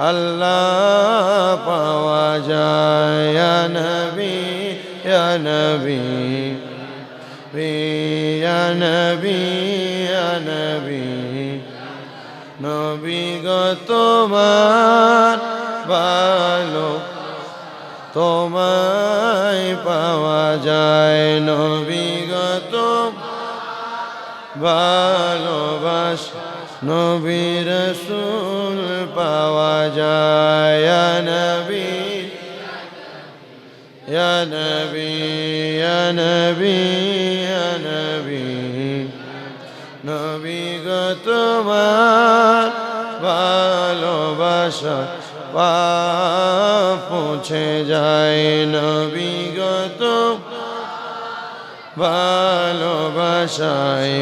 আল্লাহ পাওয়া যায় ইয়া নবী ইয়া নবী ইয়া নবী ইয়া নবী নবী গো তোমার ভালো তোমায় পাওয়া যায় নবী গো ভালোবাসা নবী রাসূল পাওয়া যায় ইয়া নবী ইয়া নবী ইয়া নবী ইয়া নবী নবী গো তোমার ভালোবাসা পৌঁছে যায় নবী গো ভালোবাসায়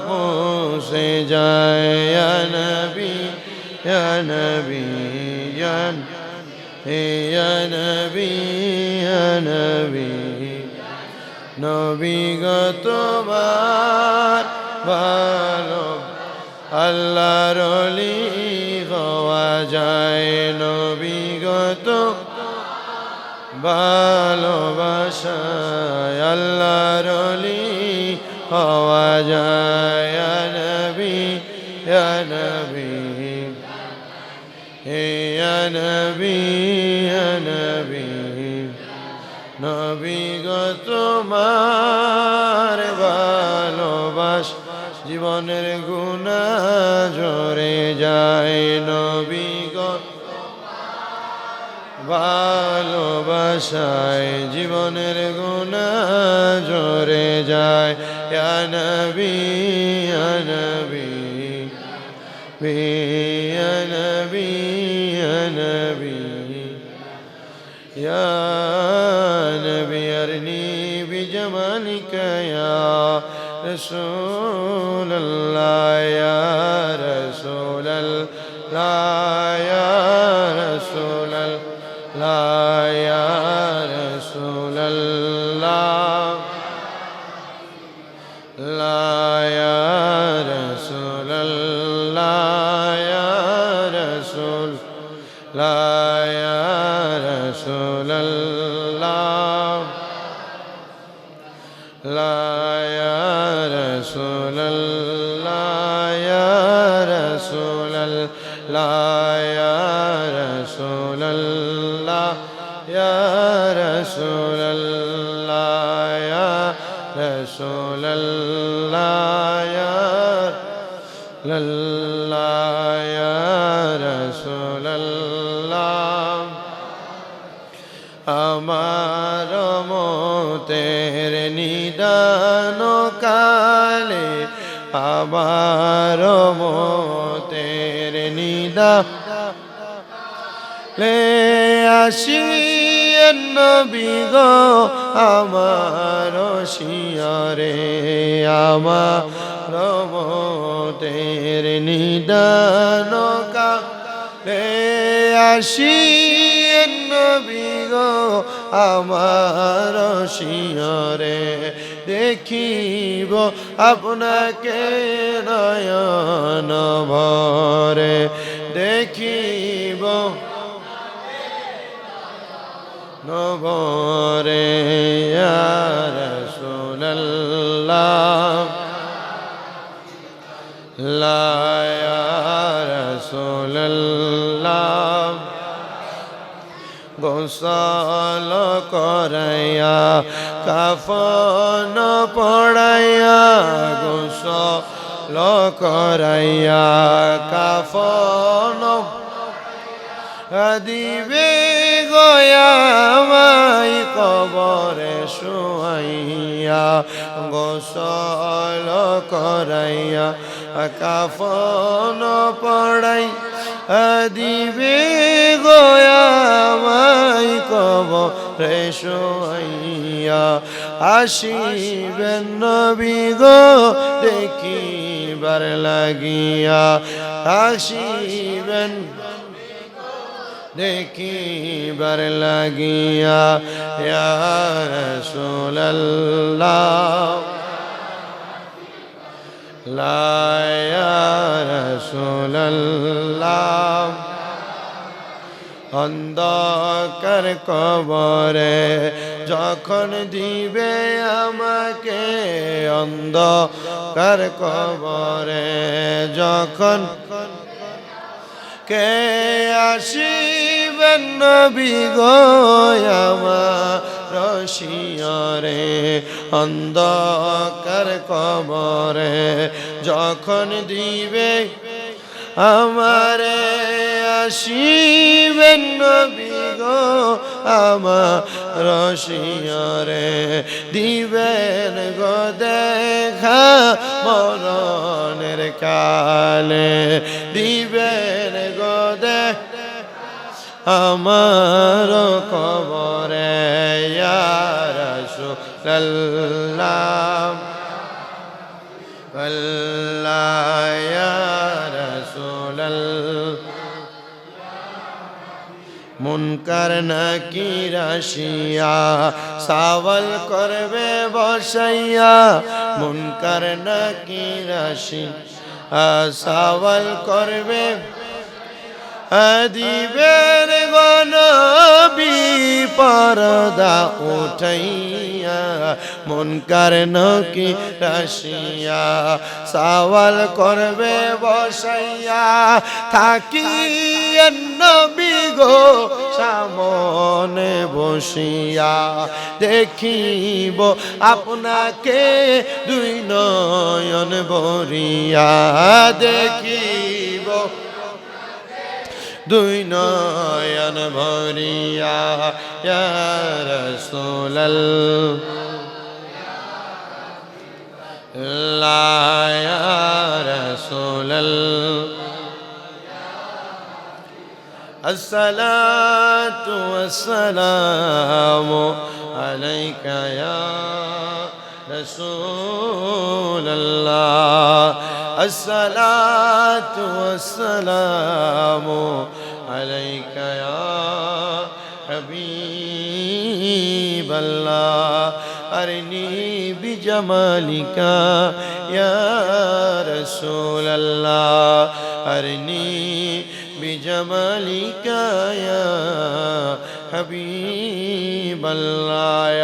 পৌঁছে যায় ইয়া নবী ইয়া নবী ইয়া নবী ইয়া নবী নবী গো তোমার ভালো আল্লাহর ওলি হওয়া যায় নবী গো ভালোবাসায় আল্লাহর ওলি হওয়া যায় ইয়া নবী ইয়া নবী ইয়া নবী ইয়া নবী নবী গো তোমার ভালোবাসা জীবনের গুনাহ ঝরে যায় নবী গো ভালোবাসায় জীবনের গুনাহ ঝরে যায় ইয়া নবী ইয়া নবী ইয়া নবী ইয়া নবী ইয়া নবী আরনি বিজামালিকা ইয়া রাসূলুল্লাহ ইয়া রাসূলুল্লাহ ইয়া রাসূলুল্লাহ ইয়া রাসূলুল্লাহ লা ইয়া রাসূলুল্লাহ ইয়া রাসূলুল্লাহ ইয়া রাসূলুল্লাহ লা ইয়া রাসূলুল্লাহ ইয়া রাসূলুল্লাহ ইয়া রাসূলুল্লাহ ইয়া রাসূলুল্লাহ ইয়া রাসূলুল্লাহ ইয়া রাসূলুল্লাহ ইয়া রাসূলুল্লাহ আমার মতের নিদান কালে আমার মতের নিদানে আসিয়েন নবী গো আমার শিয়রে আমার মতের নিদান কালে আসিয়েন নবী গো আমার শিয়রে দেখিব আপনাকে নয়ন ভরে দেখিব নভরে ইয়া রাসূলুল্লাহ লা ইয়া রাসূলুল্লাহ গোসল করাইয়া কাফন পড়াইয়া গোসল করাইয়া কাফন দিবে গোয়ামাই কবরে শুয়াইয়া গোসল করাইয়া কাফন পড়াই দিবে গোয়ামাই কবরে শুয়াইয়া আসিবেন নবী গো দেখিবার লাগিয়া আসিবেন দেখিবার লাগিয়া ইয়া রাসূলুল্লাহ ইয়া রাসূলুল্লাহ অন্ধকার কবরে যখন দিবে আমাকে অন্ধকার কবরে যখন কে আসিবেন নবী গো আমার শিয়রে অন্ধকার কবরে যখন দিবে আমারে আসিবেন নবী গো আমার শিয়রে দিবেন গো দেখা মরণের কালে দিবেন গো দেখা আমার কবরে ইয়া রাসূলুল্লাহ আল্লাহ ইয়া রাসূলুল্লাহ মুনকার নাকির আসিয়া সওয়াল করবে বসাইয়া মুনকার নাকির আসিয়া সওয়াল করবে দিবেন গো নবী পর্দা উঠাইয়া মুনকার নাকির আসিয়া সওয়াল করবে বসাইয়া থাকিয়েন নবী গো সামনে বসিয়া দেখিব আপনাকে দুই নয়ন ভরিয়া দেখিব দুই নয়ন ভরিয়া ইয়া রাসূলুল্লাহ ইয়া রাসূলুল্লাহ আসসালাতু ওয়াসসালামু আলাইকা ইয়া রাসূলুল্লাহ আসসালাতু ওয়াসসালামু আলাইকা ইয়া হাবিবাল্লাহ আরনি বিজামালিকা ইয়া রাসূলুল্লাহ আরনি বিজামালিকা ইয়া হাবিবাল্লাহ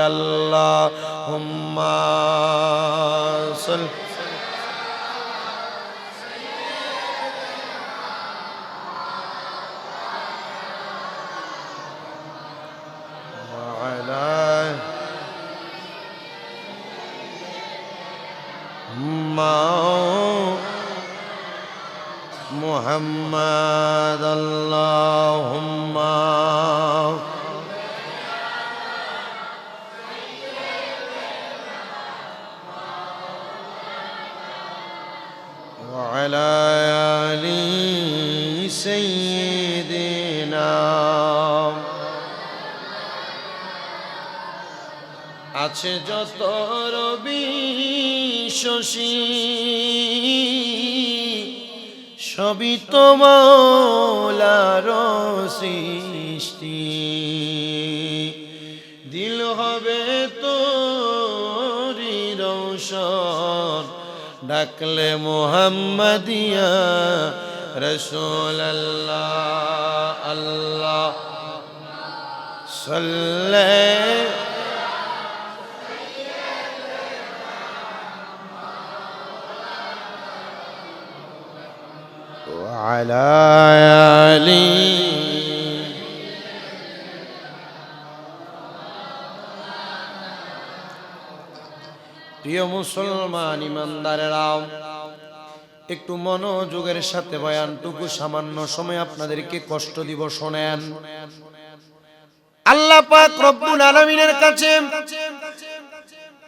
আল্লাহুম্মা সাল্লি মুহাম্মদ আল্লাহুম্মা ওয়া আলা আলি সাইয়্যিদিনা আছে যত রবি শশী সবই তো মওলার সৃষ্টি দিল হবে তোরি রওশন ডাকলে মুহাম্মাদিয়া রাসূলুল্লাহ আল্লাহ সাল্লাল্লাহু وعلى آله প্রিয় মুসলমান ইমানদারেরা একটু মনোযোগের সাথে বয়ানটুকু সামান্য সময় আপনাদেরকে কষ্ট দিব শোনেন আল্লাহ পাক রব্বুল আলামিনের কাছে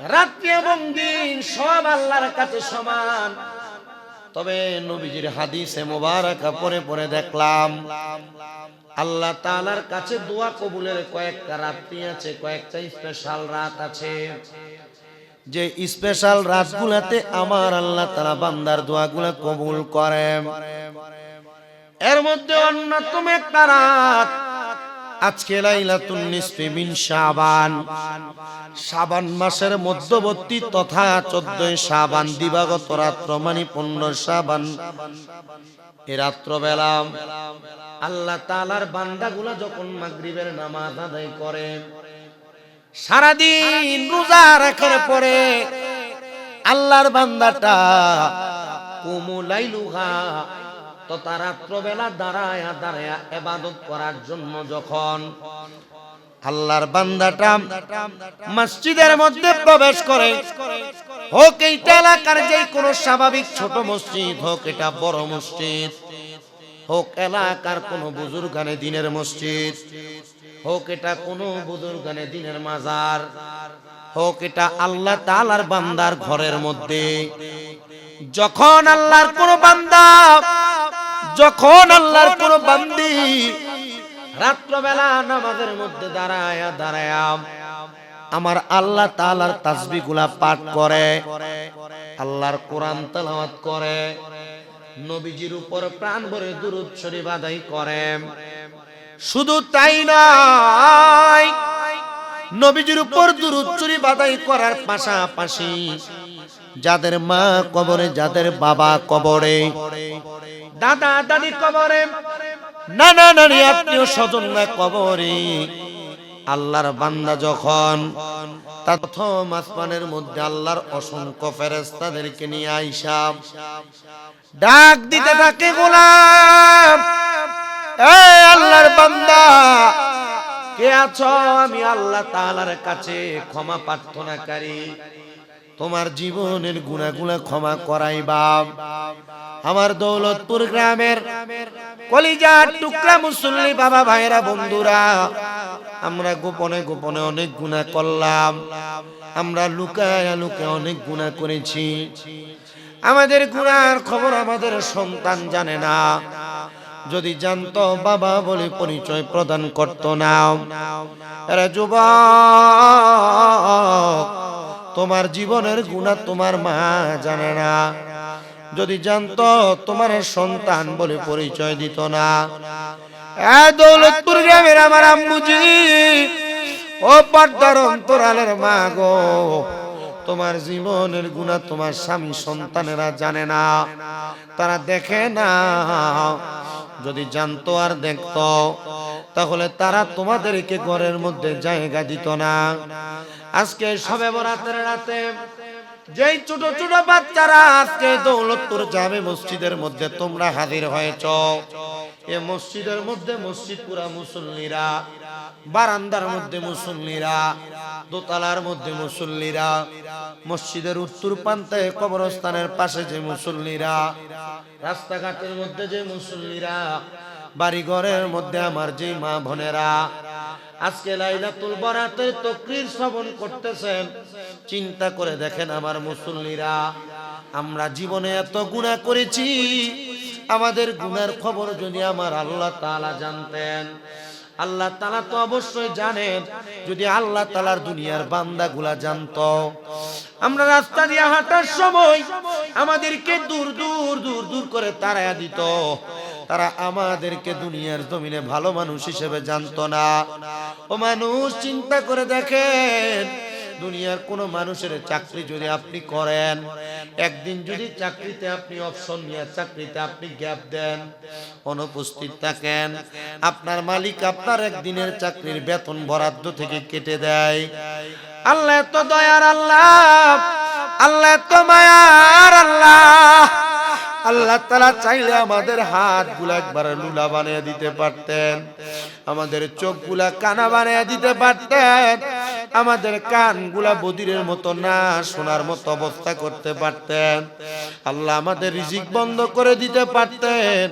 রাত্রি এবং দিন সব আল্লাহর কাছে সমান তবে নবীজির হাদিসে মোবারকা পড়ে পড়ে দেখলাম আল্লাহ তাআলার কাছে দোয়া কবুলের কয়েকটা রাত্রি আছে কয়েকটা স্পেশাল রাত আছে যে স্পেশাল রাতগুলোতে আমার আল্লাহ তাআলা বান্দার দোয়াগুলো কবুল করেন এর মধ্যে অন্যতম একটা রাত আজকে লাইলাতুন নিসফি মিন শাবান, শাবান মাসের মধ্যবর্তী তথা 14 শাবান দিবাগত রাত্র মানে 15 শাবান। এই রাত্রবেলা আল্লাহ তাআলার বান্দাগুলা যখন মাগরিবের নামাজ আদায় করে, সারাদিন রোজা রাখার পরে আল্লাহর বান্দাটা কুমুলাইলুহা তথা রাত্রবেলা দাঁড়ায়া দাঁড়ায়া ইবাদত করার জন্য যখন আল্লাহর বান্দাটা মসজিদের মধ্যে প্রবেশ করে, হোক এইটা এলাকার যে কোনো স্বাভাবিক ছোট মসজিদ, হোক এটা বড় মসজিদ, হোক এলাকার কোনো বুজুর্গানে দিনের মসজিদ, হোক এটা কোনো বুজুর্গানে দিনের মাজার, হোক এটা আল্লাহ তাআলার বান্দার ঘরের মধ্যে, যখন আল্লাহর কোন বান্দা, যখন আল্লাহর কোন বান্দি রাত্রবেলা নামাজের মধ্যে দাঁড়ায়া দাঁড়ায়া আমার আল্লাহ তাআলার তাসবিহগুলা পাঠ করে, আল্লাহর কোরআন তেলাওয়াত করে, নবীজির উপর প্রাণ ভরে দুরূদ শরীফ আদায় করে, শুধু তাই নয়, নবীজির উপর দুরূদ শরীফ আদায় করার পাশাপাশি যাদের মা কবরে, যাদের বাবা কবরে, দাদা দাদি কবরে, নানা নানি আত্মীয় স্বজনরা কবরে, আল্লাহর বান্দা যখন তার প্রথম আসমানের মধ্যে আল্লাহর অসংখ্য ফেরেশতাদেরকে নিয়ে আইসা ডাক দিতে থাকে, গোলাম এ আল্লাহর বান্দা কে আছো? আমি আল্লাহ তাআলার কাছে ক্ষমা প্রার্থনাকারী, তোমার জীবনের গুনাহগুলো ক্ষমা করাইবা। আমার দৌলতপুর গ্রামের কলিজার টুকরা মুসল্লি বাবা ভাইরা বন্ধুরা, আমরা গোপনে গোপনে অনেক গুনাহ করলাম, আমরা লুকায়া লুকায়া অনেক গুনাহ করেছি, আমাদের গুনার খবর আমাদের সন্তান জানে না, যদি জানতো বাবা বলে পরিচয় প্রদান করতো না। আরে যুবক, তোমার জীবনের গুনাহ তোমার মা জানে না, যদি জানতো তোমার সন্তান বলে পরিচয় দিত না। এ দৌলতপুর গ্রামের আমার আম্মুজি, ও পর্দার অন্তরালের মা গো, তোমার জীবনের গুনাহ তোমার স্বামী সন্তানেরা জানে না, তারা দেখে না, যদি জানতো আর দেখতো তাহলে তারা তোমাদেরকে ঘরের মধ্যে জায়গা দিত না। আজকে শবে বরাতের রাতে যেই ছোট ছোট বাচ্চারা আজকে দৌলতপুর জামে মসজিদের মধ্যে তোমরা হাজির হয়েছ, এই মসজিদের মধ্যে মসজিদ পুরা মুসল্লিরা, বারান্দার মধ্যে মুসল্লিরা, দোতলার মধ্যে মুসল্লিরা, মসজিদের উত্তর প্রান্তে কবরস্থানের পাশে যে মুসল্লিরা, রাস্তাঘাটের মধ্যে যে মুসল্লিরা, বাড়িঘরের মধ্যে আমার যে মা বোনেরা আজকে লাইলাতুল বরাতের তাকরীর শ্রবণ করতেছেন, চিন্তা করে দেখেন আমার মুসল্লিরা, আমরা জীবনে এত গুনাহ করেছি, আমাদের গুনার খবর যদি আমার আল্লাহ তাআলা জানতেন, আল্লাহ তাআলা তো অবশ্যই জানেন, যদি আল্লাহ তাআলার দুনিয়ার বান্দাগুলা জানতো, আমরা রাস্তা দিয়ে হাঁটার সময় আমাদেরকে দূর দূর দূর দূর করে তাড়ায়া দিত, তারা আমাদেরকে দুনিয়ার জমিনে ভালো মানুষ হিসেবে জানতো না। ও মানুষ, চিন্তা করে দেখেন, দুনিয়ার কোন মানুষের চাকরি যদি আপনি করেন, একদিন যদি চাকরিতে আপনি অপশন নিয়ে চাকরিতে আপনি গ্যাপ দেন, অনুপস্থিত থাকেন, আপনার মালিক আপনার একদিনের চাকরির বেতন বরাদ্দ থেকে কেটে দেয়। আল্লাহ তো দয়ার আল্লাহ, আল্লাহ তো মায়ার আল্লাহ, আল্লাহ তাআলা চাইলে আমাদের হাতগুলা একবার লুলা বানিয়ে দিতে পারতেন, আমাদের চোখগুলা কানা বানিয়ে দিতে পারতেন, আমাদের কানগুলা বদিরের মতো না শোনার মতো অবস্থা করতে পারতেন, আল্লাহ আমাদের রিজিক বন্ধ করে দিতে পারতেন।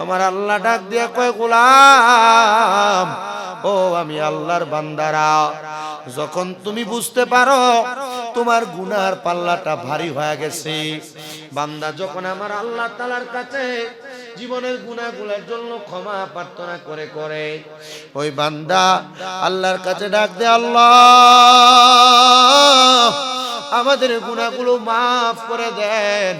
আমার আল্লাহ ডাক দিয়ে কয়, গোলাম ও আমি আল্লাহর বান্দারা, যখন তুমি বুঝতে পারো তোমার গুনার পাল্লাটা ভারী হয়ে গেছে, বান্দা যখন আমার আল্লাহ তাআলার কাছে জীবনের গুনাহগুলোর জন্য ক্ষমা প্রার্থনা করে করে ওই বান্দা আল্লাহর কাছে ডাক দেয়, আল্লাহ আমাদের গুনাহগুলো মাফ করে দেন।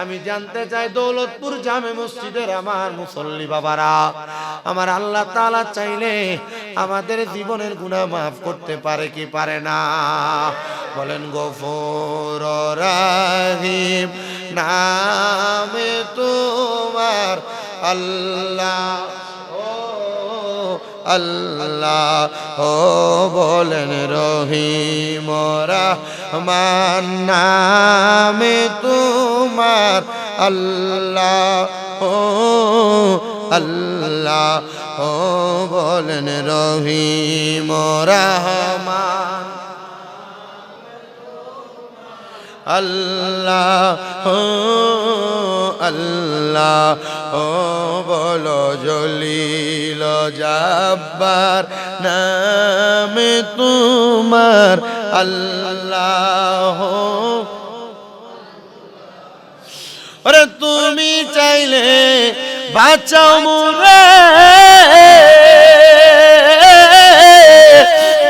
আমি জানতে চাই দৌলতপুর জামে মসজিদের আমার মুসল্লি বাবারা, আমার আল্লাহ তাআলা চাইলে আমাদের জীবনের গুনাহ মাফ করতে পারে কি পারে না? বলেন গফুর রহিম নামে তোমার আল্লাহ আল্লাহ ও বলেন রহিম রহমান নামে তোমার আল্লাহ ও আল্লাহ ও বলেন রহিম রহমান আল্লাহ ও আল্লাহ ও বলো জলিল জব্বার নামে তোমার আল্লাহ ওরে তুমি চাইলে বাঁচাও মোরে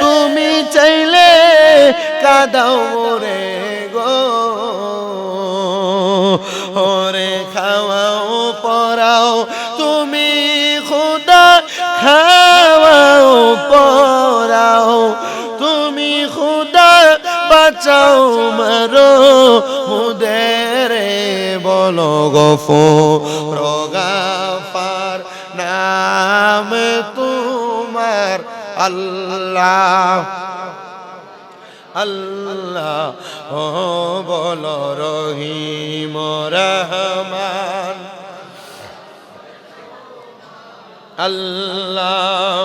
তুমি চাইলে কাঁদাও মোরে গো ওরে খাওয়াও পরাও তুমি খোদা খাওয়াও পরাও তুমি খোদা বাঁচাও মারো মুদেরে বলো গফুর গাফার নাম তোমার আল্লাহ আল্লাহ ও বলো রহিম রহমান আল্লাহ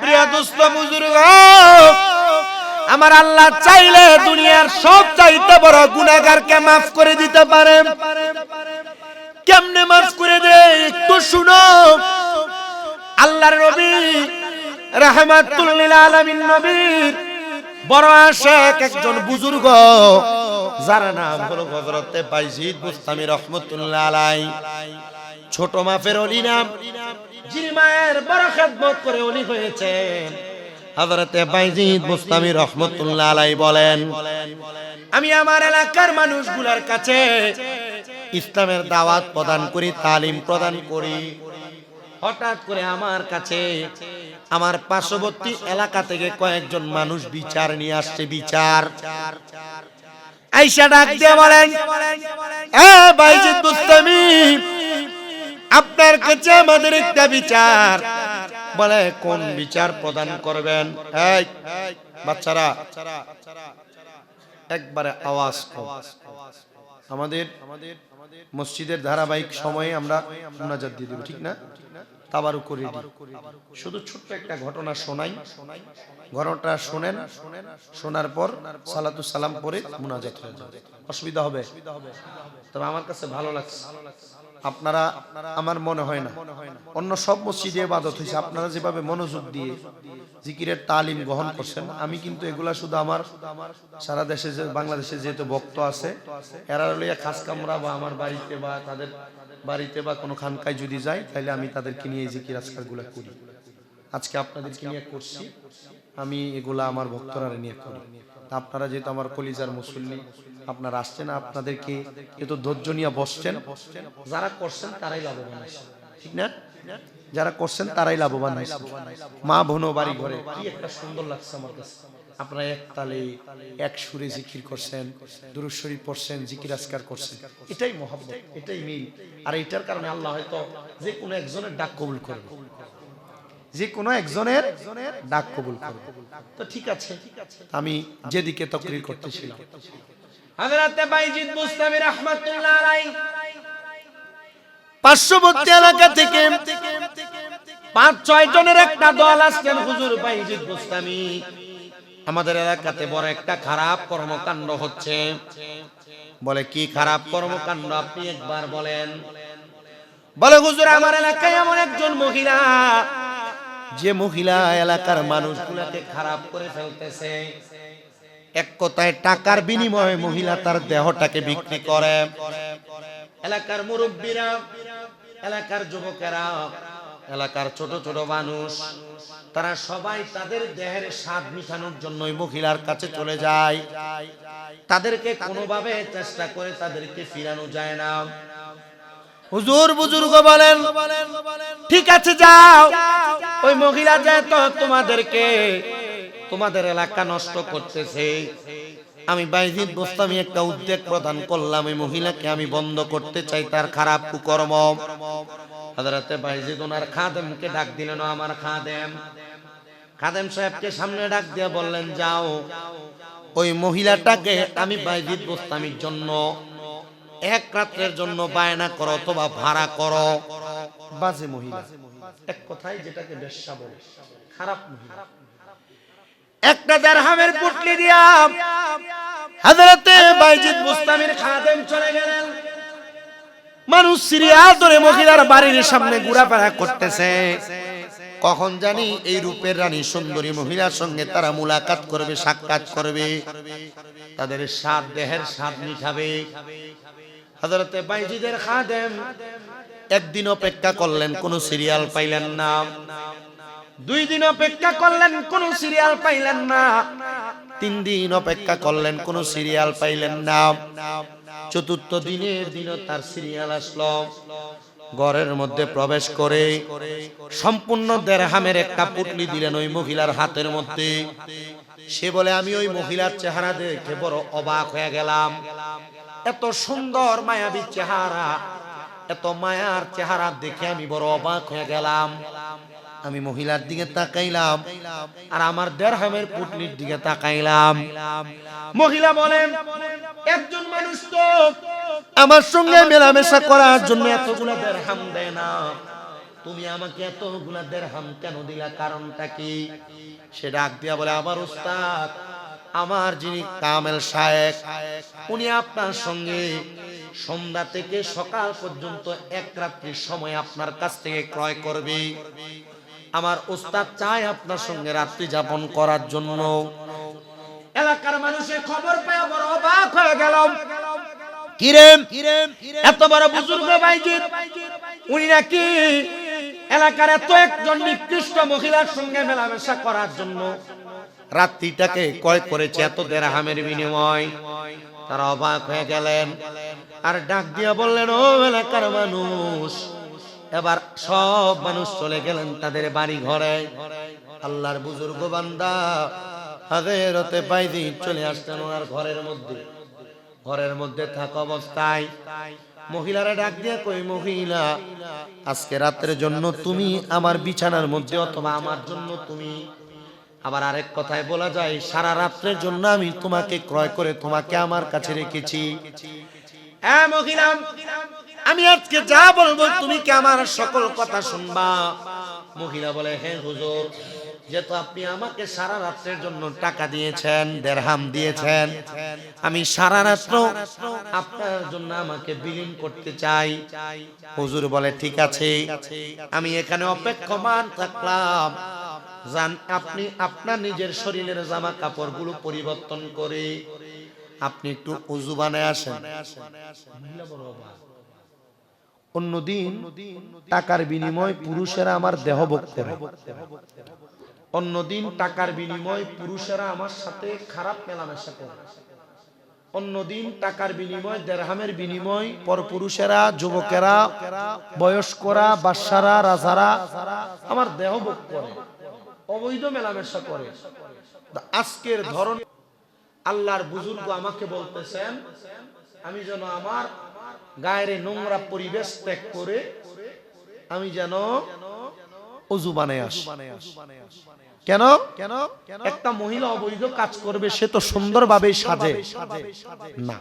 প্রিয় দোস্ত বুজুর্গ আমার আল্লাহ চাইলে দুনিয়ার সব চাইতে বড় গুনাহগারকে মাফ করে দিতে পারে। কেমনে মাফ করে দেয় একটু শুনো। আল্লাহর নবী রাহমাতুল লিল আলামিন নবীর বড় আশেক একজন বুজুর্গ যার নাম হলো হযরত বাইজিদ বুস্তামি রাহমাতুল্লাহ আলাইহি। ছোট মাপের ওলি নাম, যিনি মায়ের বড় খেদমত করে ওলি হয়েছেন হযরত বাইজিদ বুস্তামি রাহমাতুল্লাহ আলাইহি বলেন, আমি আমার এলাকার মানুষগুলোর কাছে ইসলামের দাওয়াত প্রদান করি, তালিম প্রদান করি। হঠাৎ করে আমার কাছে আমার পার্শ্ববর্তী এলাকা থেকে কয়েকজন মানুষ বিচার নিয়ে আসছে। বিচার আইসা ডাক দিয়ে বলেন, বাইজিদ বুস্তামি, আপনার কাছে আমাদের একটা বিচার। বলে কোন বিচার প্রদান করবেন? এই বাচ্চারা একবারে আওয়াজ কম। আমাদের মসজিদের ধারাবাহিক সময়ে আমরা মুনাজাত দিয়ে দেব, ঠিক না? তাবারুক করে দিই। শুধু ছোট্ট একটা ঘটনা শোনাই, ঘটনাটা শোনেন, শোনার পর সালাতু সালাম পরে মুনাজাত হয়ে যাবে। অসুবিধা হবে? তবে আমার কাছে ভালো লাগছে, আপনারা, আমার মনে হয় না অন্য সব মসজিদে ইবাদত হয়েছে, আপনারা যেভাবে মনোযোগ দিয়ে জিকিরের তালিম গ্রহণ করছেন, আমি কিন্তু এগুলা শুধু আমার সারা দেশে যে বাংলাদেশে যেহেতু ভক্ত আছে এরা লইয়া খাস কামরা বা আমার বাড়িতে বা তাদের বাড়িতে বা কোনো খানকায় যদি যাই তাহলে আমি তাদেরকে নিয়ে জিকির আজকার গুলা করি। আজকে আপনাদেরকে নিয়ে করছি, আমি এগুলা আমার ভক্তরা নিয়ে করি। আপনারা যেহেতু আমার কলিজার মুসল্লি, আপনারা আসছেন, আপনাদেরকে এত ধৈর্য নিয়ে বসছেন, যারা করছেন তারাই লাভবান হয়েছে, ঠিক না? যারা করছেন তারাই লাভবান হয়েছে। মা বোন বাড়ি ঘরে কি একটা সুন্দর লাগছে আমার কাছে। আপনারা এক তালে এক সুরে জিকির করছেন, দুরূদ শরীফ পড়ছেন, জিকির আজকার করছেন, এটাই মহব্বত, এটাই মিল। আর এটার কারণে আল্লাহ হয়তো যে কোনো একজনের ডাক কবুল করবে, যে কোনো একজনের ডাক কবুল করবে। তো ঠিক আছে, আমি যেদিকে তাকরীর করতেছিলাম, হযরত বাইজিদ বুস্তামি রাহমাতুল্লাহ আলাইহি পার্শ্ববর্তী এলাকা থেকে 5-6 জনের একটা দল আসছেন। হুজুর বাইজিদ বুস্তামি, আমাদের এলাকাতে বড় একটা খারাপ কর্মকাণ্ড হচ্ছে। বলে কি খারাপ কর্মকাণ্ড আপনি একবার বলেন। বলে হুজুর আমার এলাকায় এমন একজন মহিলা, যে মহিলা এলাকার মানুষগুলোকে খারাপ করে ফেলতেছে। এক কথায় টাকার বিনিময়ে মহিলা তার দেহটাকে বিক্রি করে। এলাকার মুরব্বীরা, এলাকার যুবকেরা, এলাকার ছোট ছোট মানুষ, তারা সবাই তাদের দেহের স্বাদ মিটানোর জন্য ওই মহিলার কাছে চলে যায়। তাদেরকে কোনোভাবে চেষ্টা করে তাদেরকে ফিরানো যায় না। হুজুর বুজুর্গ বলেন ঠিক আছে যাও, ওই মহিলা যায় তো তোমাদের এলাকা নষ্ট করতেছে। আমি বাইজিদ বোস্তামি একটা উদ্যোগ প্রদান করলাম, এই মহিলাকে আমি বন্ধ করতে চাই তার খারাপ কুকর্ম। হযরতে বাইজিদ ওনার খাদেমকে ডাক দিলেন, আমার খাদেম সাহেবকে সামনে ডাক দিয়ে বললেন, যাও ওই মহিলাটাকে আমি বাইজিদ বোস্তামির জন্য এক রাতের জন্য বায়না করো অথবা ভাড়া করো। বাজে মহিলা, এক কথায় যেটাকে বেশ্যা বলে, খারাপ মহিলা। একটা দিরহামের পুটলি দিয়া হযরতে বাইজিদ বোস্তামির খাদেম চলে গেলেন। মানুষ সিরিয়াল ধরে মহিলার বাড়ির সামনে ঘোরাফেরা করতেছে, কখন জানি এই রূপের রানী সুন্দরী মহিলার সঙ্গে তারা মুলাকাত করবে, সাক্ষাৎ করবে, তাদের স্বাদ দেহের স্বাদ মিটাবে। হযরতে বাইজিদের খাদেম একদিন অপেক্ষা করলেন, কোন সিরিয়াল পাইলেন না। 2 দিন অপেক্ষা করলেন, কোন সিরিয়াল পাইলেন না। 3 দিন অপেক্ষা করলেন, কোন সিরিয়াল পাইলেন না। 4th দিনের দিনও তার সিরিয়াল আসলো। ঘরের মধ্যে প্রবেশ করে সম্পূর্ণ দিরহামের একটা পুটলি দিলেন ওই মহিলার হাতের মধ্যে। সে বলে, আমি ওই মহিলার চেহারা দেখে বড় অবাক হয়ে গেলাম। এত সুন্দর মায়াবী চেহারা, এত মায়ার চেহারা দেখে আমি বড় অবাক হয়ে গেলাম। আমি মহিলার দিকে তাকাইলাম আর আমার দিরহামের পুটলির দিকে তাকাইলাম। মহিলা বলেন, একজন মানুষ তো আমার সঙ্গে মেলামেশা করার জন্য এতগুলা দিরহাম দেয় না, তুমি আমাকে এতগুলা দিরহাম কেন দিলা, কারণটা কি? সে ডাক দিয়া বলে, আমার উস্তাদ, আমার যিনি কামেল শায়েখ, উনি আপনার সঙ্গে সন্ধ্যা থেকে সকাল পর্যন্ত এক রাত্রির সময় আপনার কাছ থেকে ক্রয় করবে। আমার উস্তাদ চায় আপনার সঙ্গে রাত্রি যাপন করার জন্য। এলাকার মানুষের খবর পেয়ে বড় অবাক হয়ে গেল। কিরে, এত বড় বুজুর্গ বাইজিদ, উনি নাকি এলাকার এত একজন নিকৃষ্ট মহিলার সঙ্গে মেলামেশা করার জন্য রাত্রিটাকে ক্রয় করেছে এত দিরহামের বিনিময়। তারা অবাক হয়ে গেলেন আর ডাক দিয়া বললেন, ও এলাকার মানুষ। এবার সব মানুষ চলে গেলেন তাদের বাড়ি ঘরে। আল্লাহর বুজুর্গ বান্দা হযরতে বাইজিদ চলে আসলেন ওনার ঘরের মধ্যে থাকা অবস্থায় মহিলারা ডাক দিয়ে কই, মহিলা, আজকে রাতের জন্য তুমি আমার বিছানার মধ্যে অথবা আমার জন্য তুমি, আবার আরেক কথায় বলা যায় সারা রাতের জন্য আমি তোমাকে ক্রয় করে তোমাকে আমার কাছে রেখেছি। হ্যাঁ মহিলা, আমি আজকে যা বলবো তুমি কি আমার সকল কথা শুনবা? মহিলা বলে, হ্যাঁ হুজুর, যেহেতু আপনি আমাকে সারা রাতের জন্য টাকা দিয়েছেন, দিরহাম দিয়েছেন, আমি সারা রাত্র আপনার জন্য আমাকে বিলীন করতে চাই। হুজুর বলে, ঠিক আছে, আমি এখানে অপেক্ষমান থাকলাম, যান আপনি আপনার নিজের শরীরের জামা কাপড়গুলো পরিবর্তন করে আপনি একটু ওযু বানায় আসেন। অন্যদিন টাকার বিনিময় পুরুষেরা আমার দেহ ভোগ করে, অন্যদিন টাকার বিনিময় পুরুষেরা আমার সাথে খারাপ মেলামেশা করে, অন্যদিন টাকার বিনিময় দিরহামের বিনিময় পরপুরুষেরা, যুবকেরা, বয়স্করা, বাদশারা, রাজারা আমার দেহ ভোগ করে, অবৈধ মেলামেশা করে। আজকের ধরন আল্লাহর বুজুর্গ আমাকে বলতেছেন আমি যেন আমার গায়ের নোংরা পরিবেশ ত্যাগ করে আমি যেন ওযু বানায় আসি। কেন? একটা মহিলা অবৈধ কাজ করবে, সে তো সুন্দরভাবে সাজে না।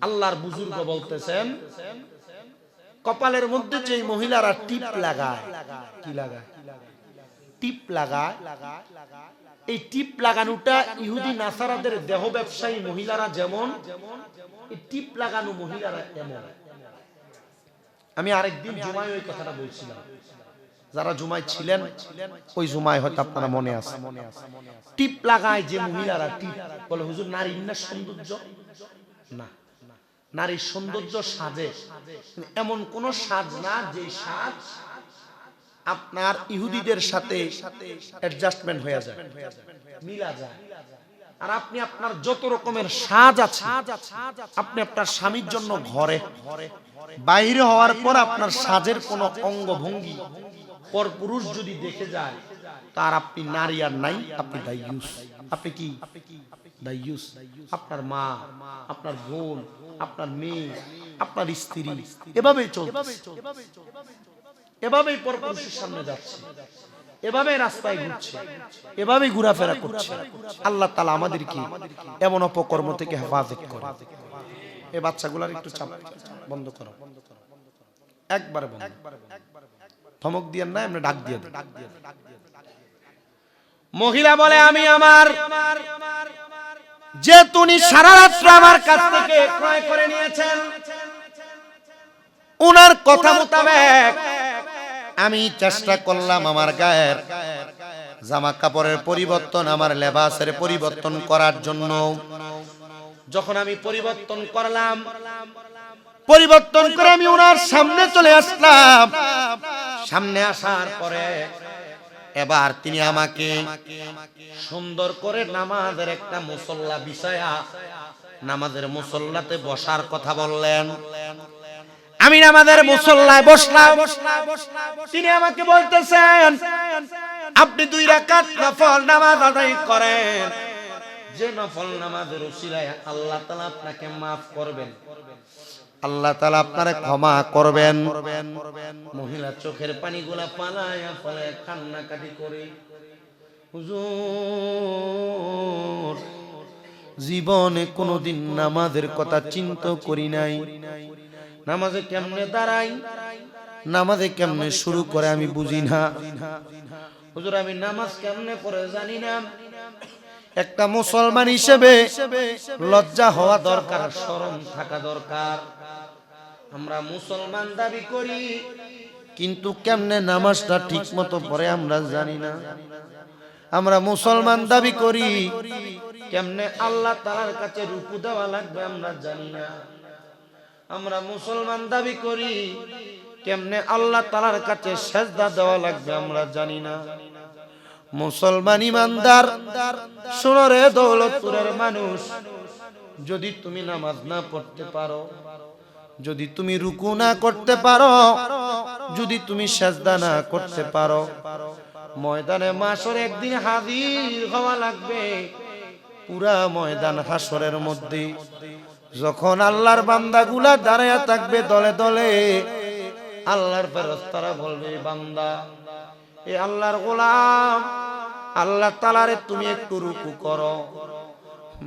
আল্লাহর বুজুর্গ বলতেছেন কপালের মধ্যে যে মহিলারা টিপ লাগায়, কি লাগায়? টিপ লাগায়। এই টিপ লাগানোটা ইহুদি নাসারাদের দেহ ব্যবসায়ী মহিলারা যেমন, এই টিপ লাগানো মহিলারা এমন। আমি আরেকদিন জুমায় ওই কথাটা বলছিলাম, যারা জুমায় ছিলেন ওই জুমায় হয়তো আপনারা মনে আছে। টিপ লাগায় যে মহিলারা, টিপ বলে হুজুর নারীর না সৌন্দর্য? না, নারীর সৌন্দর্য সাজে, এমন কোন সাজ না যে সাজ আপনার ইহুদিদের সাথে অ্যাডজাস্টমেন্ট হয়ে যায়, মিলা যায়। আর আপনি আপনার যত রকমের সাজ আছে আপনি আপনার স্বামীর জন্য ঘরে বাইরে হওয়ার পর আপনার সাজের কোন অঙ্গভঙ্গি পরপুরুষ যদি দেখে যায়, তার আপনি নারী আর নাই, আপনি দায়ুস। আপনি কি দায়ুস? আপনার মা, আপনার বোন, আপনার মেয়ে, আপনার স্ত্রী এভাবেই চলছে, এভাবেই পরপুরুষের সামনে যাচ্ছে, এভাবে রাস্তায় ঘুরছে, এভাবেই ঘোরাফেরা করছে। আল্লাহ তাআলা আমাদেরকে এমন অপকর্ম থেকে হেফাজত করে। এই বাচ্চাগুলার একটু চাপ বন্ধ করো, একবারে বন্ধ। ধমক দিয়ে না, এমনি ডাক দিয়ে দেন। মহিলা বলে, আমি আমার যে তুমি সারা রাত্র আমার কাছ থেকে ক্রয় করে নিয়েছেন, উনার কথা মোতাবেক আমি চেষ্টা করলাম আমার গায়ের জামা কাপড়ের পরিবর্তন, আমার লেবাসের পরিবর্তন করার জন্য। যখন আমি পরিবর্তন করলাম, পরিবর্তন করে আমি ওনার সামনে চলে আসলাম। সামনে আসার পরে এবার তিনি আমাকে সুন্দর করে নামাজের একটা মুসল্লা বিছায়া নামাজের মুসল্লাতে বসার কথা বললেন। আমি নামাজের মুসল্লায় বসলাম। তিনি আমাকে বলতেছেন, আপনি 2 রাকাত নফল নামাজ আদায় করেন, যে নফল নামাজের উসিলায় আল্লাহ তাআলা আপনাকে maaf করবেন, আল্লাহ তাআলা আপনারে ক্ষমা করবেন। মহিলা চোখের পানিগুলা পালায়া পালায়া কান্নাকাটি করে, হুজুর জীবনে কোনোদিন নামাজের কথা চিন্তা করি নাই, নামাজে কেমনে দাঁড়াই, নামাজে কেমনে শুরু করে আমি বুঝি না, হুজুর আমি নামাজ কেমনে পড়ে জানি না। একটা মুসলমান হিসেবে লজ্জা হওয়া দরকার, শরম থাকা দরকার। আমরা মুসলমান দাবি করি, কিন্তু কেমনে নামাজটা ঠিক মতো পড়ে আমরা জানি না। আমরা মুসলমান দাবি করি, কেমনে আল্লাহ তাআলার কাছে রুকু দেওয়া লাগবে আমরা জানি না। আমরা মুসলমান দাবি করি, কেমনে আল্লাহ তাআলার কাছে সিজদা দেওয়া লাগবে আমরা জানি না। মুসলমান ইমানদার, শোনো রে দৌলতপুরের মানুষ, যদি তুমি নামাজ না পড়তে পারো, যদি তুমি রুকু না করতে পারো, যদি তুমি সিজদা না করতে পারো, ময়দানে মাশর একদিন হাজির হওয়া লাগবে। পুরা ময়দান হাসরের মধ্যে যখন আল্লাহর বান্দাগুলা দাঁড়ায়া থাকবে দলে দলে, আল্লাহর ফেরেশতারা বলবে, বান্দা, এ আল্লাহর গোলাম, আল্লাহ তাআলারে তুমি একটু রুকু করো।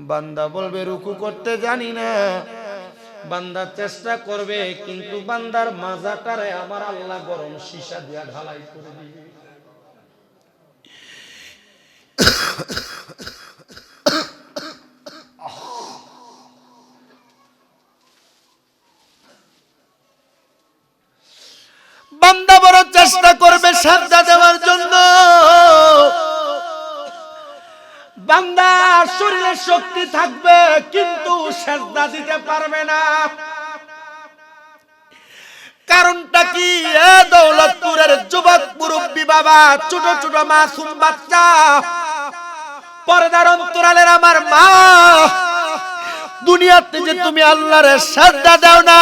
বান্দা বলবে, রুকু করতে জানি না। বান্দা চেষ্টা করবে, কিন্তু বান্দার মাজাটারে আমার আল্লাহ গরম সীসা দিয়া ঢালাই করে দিবে। বান্দা বড় চেষ্টা করবে সাজদা দেওয়ার জন্য, বান্দা শরীরে শক্তি থাকবে কিন্তু সিজদা দিতে পারবে না। কারণটা কি? এ দৌলতপুরের যুবক মুরব্বী বাবা, ছোট ছোট মাসুম বাচ্চা, পর্দার অন্তরালের আমার মা, দুনিয়াতে যে তুমি আল্লাহরে সিজদা দাও না,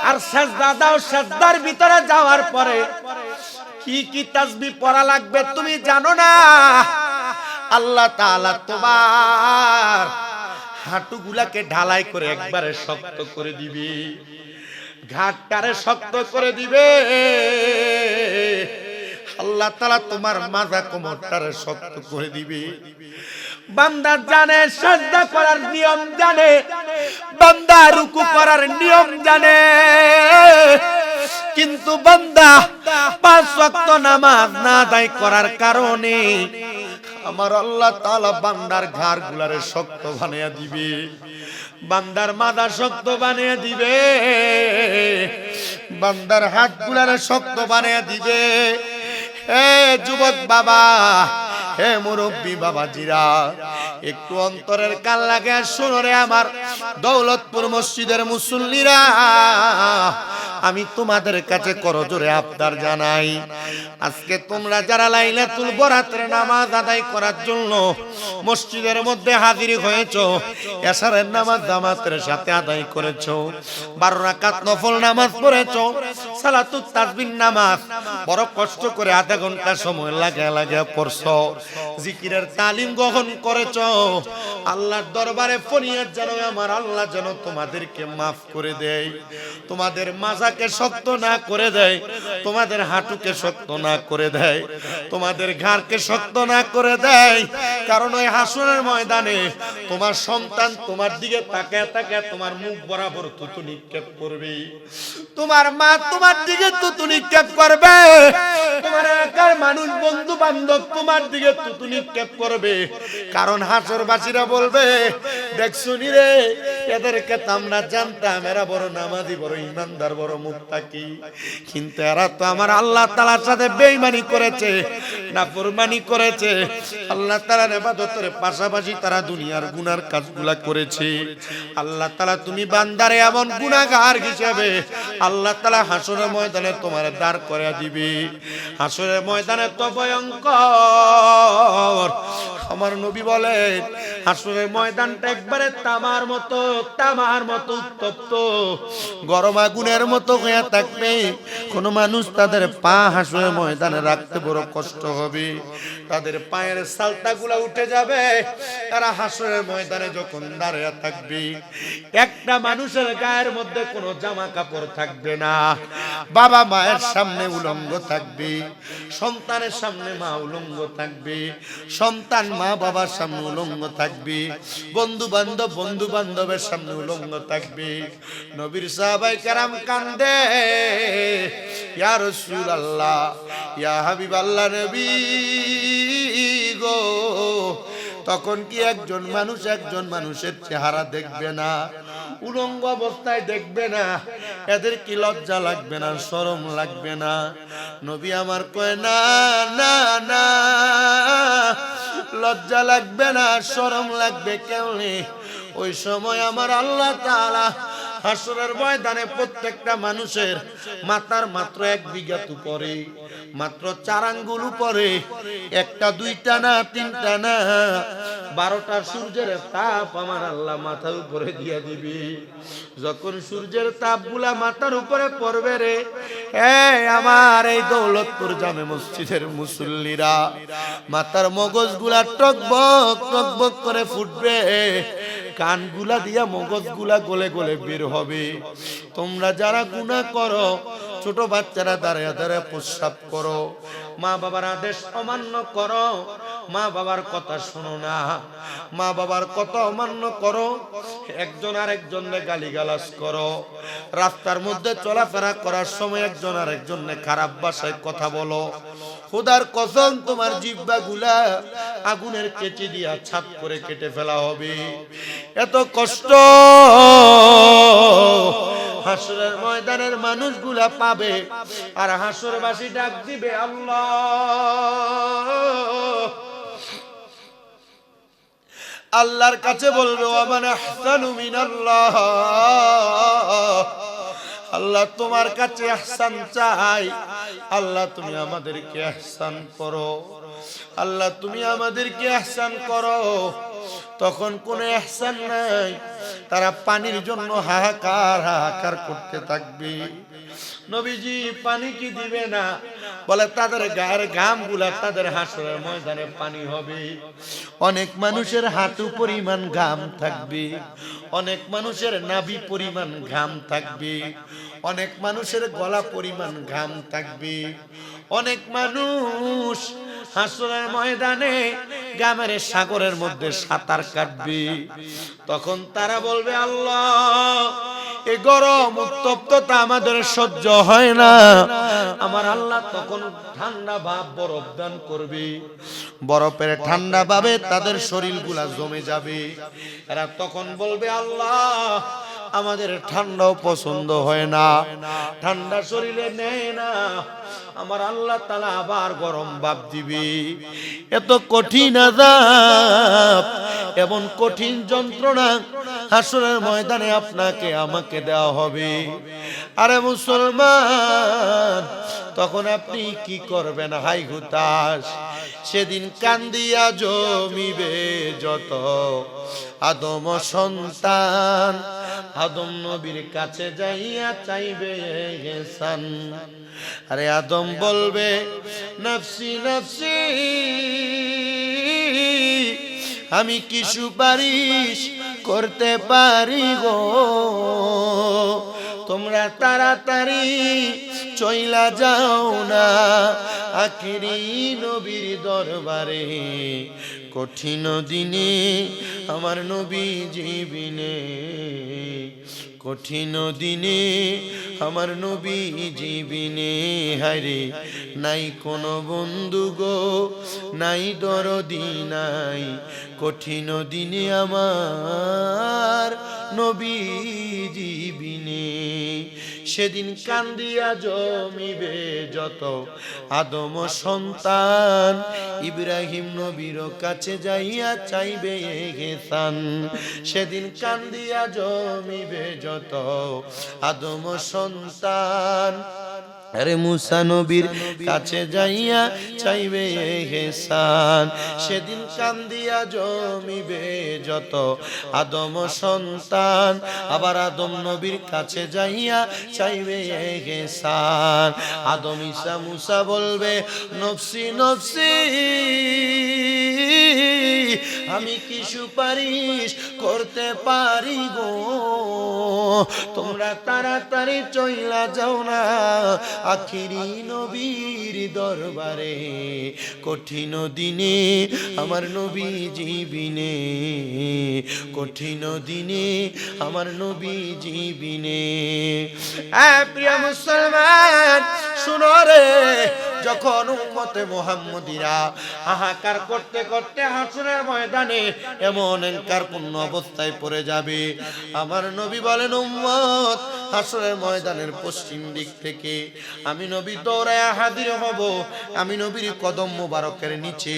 আর সিজদা দাও, সিজদার ভিতরে যাওয়ার পরে কি কি তাসবিহ পড়া লাগবে তুমি জানো না। আল্লাহ তাআলা তোমার হাঁটুগুলাকে ঢালাই করে একবারে শক্ত করে দিবে, ঘাটটারে শক্ত করে দিবে। আল্লাহ তাআলা তোমার মাজা কোমরটারে শক্ত করে দিবে। বান্দা জানে সিজদা করার নিয়ম জানে, বান্দা রুকু করার নিয়ম জানে, কিন্তু বান্দা 5 ওয়াক্ত নামাজ না আদায় করার কারণে আমার আল্লাহ তাআলা বান্দার ঘাড়গুলারে শক্ত বানিয়ে দিবে, বান্দার মাথা শক্ত বানিয়ে দিবে, বান্দার হাতগুলারে শক্ত বানিয়ে দিবে। হে যুবক বাবা, হে মুরব্বী বাবাজিরা, একটু অন্তরের কান লাগে শোনো রে আমার দৌলতপুর মসজিদের মুসল্লিরা। আমি তোমাদের কাছে করজোরে আবদার জানাই, আজকে তোমরা যারা লাইলাতুল বরাতের নামাজ আদায় করার জন্য মসজিদের মধ্যে হাজির হয়েছো, এশারের নামাজ জামাতের সাথে আদায় করেছো, 12 রাকাত নফল নামাজ পড়েছো, সালাতুত তাসবিহ নামাজ বড় কষ্ট করে আধা ঘন্টা সময় লাগে পড়ছো, জিকিরের তালিম গ্রহণ করেছো, আল্লাহর দরবারে ফরিয়াদ জানাও, আমার আল্লাহ যেন তোমাদেরকে মাফ করে দেয়, তোমাদের মাজাকে শক্ত না করে দেয়, তোমাদের হাঁটুকে শক্ত না করে দেয়, তোমাদের ঘাড়কে শক্ত না করে দেয়। কারণ ওই হাসরের ময়দানে তোমার সন্তান তোমার দিকে তাকায় তাকায় তোমার মুখ বরাবর থুতু নিক্ষেপ করবে, তোমার মা তোমার দিকে থুতু নিক্ষেপ করবে, তোমার এলাকার মানুষ বন্ধু বান্ধব তোমার দিকে থুতু নিক্ষেপ করবে। কারণ হাসরবাসীরা বলবে, দেখছো নি রে, এদেরকে তো আমরা জানতাম এরা বড় নামাজি, বড় ইমানদার, বড় মুত্তাকি, কিন্তু এরা তো আমার আল্লাহ তাআলার সাথে বেঈমানি করেছে, নাফরমানি করেছে, আল্লাহ তাআলার ইবাদতের পাশাপাশি তারা দুনিয়ার গুনার কাজগুলা করেছে। আল্লাহ তাআলা তুমি বান্দারে এমন গুনাহগার হিসেবে আল্লাহ তাআলা হাসরের ময়দানে তোমার দাঁড় করে দিবে। হাসরের ময়দানে তো ভয়ঙ্কর। আমার নবী বলেন, হাসরের ময়দানটা একবারে তামার মতো উত্তপ্ত, গরম আগুনের মতো হয়ে থাকবে। কোন মানুষ তাদের পা হাসরের ময়দানে রাখতে বড় কষ্ট হবে, তাদের পায়ের সালতাগুলা উঠে যাবে। তারা হাসরের ময়দানে যখন দাঁড়িয়ে থাকবে, একটা মানুষের গায়ের মধ্যে কোনো জামা কাপড় থাকবে না, বাবা মায়ের সামনে উলঙ্গ থাকবে, সন্তানের সামনে মা উলঙ্গ থাকবে, সন্তান মা বাবার সামনে উলঙ্গ থাকবে, বন্ধু বান্ধবের সামনে উলঙ্গ থাকবে। নবীর সাহাবায়ে কেরাম কান্দে, ইয়া রাসূলুল্লাহ, ইয়া হাবিবাল্লাহ, নবী গো, তখন কি একজন মানুষের চেহারা দেখবে না, উলঙ্গ অবস্থায় দেখবে না? এদের কি লজ্জা লাগবে না, শরম লাগবে না? নবী আমার কয়, না না না, লজ্জা লাগবে না, শরম লাগবে কেমনে? ওই সময় আমার আল্লাহ তাআলা হাসরের ময়দানে প্রত্যেকটা মানুষের মাথার মাত্র 1 বিঘা উপরে, মাত্র 4 আঙ্গুল উপরে, একটা দুইটা না তিনটা না 12টা সূর্যের তাপ আমার আল্লাহ মাথার উপরে দিয়ে দিবি। যখন সূর্যের তাপগুলা মাথার উপরে পড়বে রে, আমার এই দৌলতপুর জামে মসজিদের মুসল্লিরা, মাথার মগজগুলা টকবক টকবক করে ফুটবে, কানগুলা দিয়া মগজগুলা গলে গলে বের হবে। তোমরা যারা গুনাহ করো, ছোট বাচ্চারা দাঁড়িয়ে দাঁড়িয়ে প্রস্রাব করো, মা বাবার আদেশ অমান্য করো, মা বাবার কথা শোনো না, মা বাবার কথা অমান্য করো, একজন আরেকজনকে গালিগালাজ করো, রাস্তার মধ্যে চলাফেরা করার সময় একজন আরেকজনকে খারাপ ভাষায় কথা বলো, খোদার কসম তোমার জিহ্বাগুলা আগুনের কেচি দিয়া ছাপ করে কেটে ফেলা হবে। এত কষ্ট হাসরের ময়দানের মানুষগুলা পাবে, আর হাসরবাসী ডাক দিবে, আল্লাহ আল্লাহর কাছে বলবে, ওয়ামান আহসানু মিনাল্লাহ, আল্লাহ তোমার কাছে ইহসান চাই, আল্লাহ তুমি আমাদেরকে ইহসান করো, আল্লাহ তুমি আমাদেরকে ইহসান করো। তখন কোনো ইহসান নাই, তারা পানির জন্য হাহাকার করতে থাকবে। নবীজি পানি কি দিবে না? বলে তাদের গায়ের ঘামগুলা তাদের হাসরের ময়দানে পানি হবে। অনেক মানুষের হাঁটু পরিমাণ ঘাম থাকবে, অনেক মানুষের নাভি পরিমাণ ঘাম থাকবে, অনেক মানুষের গলা পরিমাণ ঘাম থাকবে, অনেক মানুষ হাসরের ময়দানে ঘামের সাগরের মধ্যে সাঁতার কাটবে। তখন তারা বলবে, আল্লাহ এই গরম উত্তপ্ততা আমাদের সহ্য হয় না। আমার আল্লাহ তখন ঠান্ডা ভাব বরফ দান করবে, বরফের ঠান্ডা ভাবে তাদের শরীরগুলা জমে যাবে। এরা তখন বলবে, আল্লাহ আমাদের ঠান্ডাও পছন্দ হয় না, ঠান্ডা শরীরে নেয় না, আমার আল্লাহ তাআলা আবার গরম ভাপ দিবে। এত কঠিন আযাব, এমন কঠিন যন্ত্রণা হাসরের ময়দানে আপনাকে আমাকে দেওয়া হবে। আরে মুসলমান, তখন আপনি কি করবেন? হাই হুতাশ। সেদিন কান্দিয়া জমিবে যত আদম সন্তান, আদম নবীর কাছে যাইয়া চাইবে হেসান। আরে আদম বলবে নফসি নফসি, আমি কি সুপারিশ করতে পারি গো? তোমরা তাড়াতাড়ি চইলা যাও না আখিরি নবীর দরবারে, কঠিন দিনে আমার নবী জীবিনে, কঠিন দিনে আমার নবী জীবিনে। হায়রে নাই কোনো বন্ধু গো, নাই দরদি নাই, কঠিন দিনে আমার নবী জীবিনে। সেদিন কান্দিয়া জমিবে যত আদম সন্তান, ইব্রাহিম নবীর কাছে যাইয়া চাইবে হেসান। সেদিন কান্দিয়া জমিবে যত আদম সন্তান, আরে মুসা নবীর কাছে যাইয়া চাইবে হেসান। সেদিন কান্দিয়া জমিবে যত আদম সন্তান, আবার আদম নবীর কাছে যাইয়া চাইবে হেসান। আদম ঈসা মুসা বলবে নফসি নফসি, আমি কি সুপারিশ করতে পারি গো? তোমরা তাড়াতাড়ি চইলা যাও না আখিরি নবীর দরবারে, কঠিন দিনে আমার নবী জীবিনে, কঠিন দিনে আমার নবী জীবিনে। প্রিয় মুসলমান শুনো রে, যখন উম্মতে মুহাম্মদীরা হাহাকার করতে করতে হাসরের ময়দানে এমন এনকারপূর্ণ অবস্থায় পড়ে যাবে, আমার নবী বলেন উম্মত হাসরের ময়দানের পশ্চিম দিক থেকে আমি নবী দৌড়ায়া হাজির হব। আমি নবীর কদম মোবারকের নিচে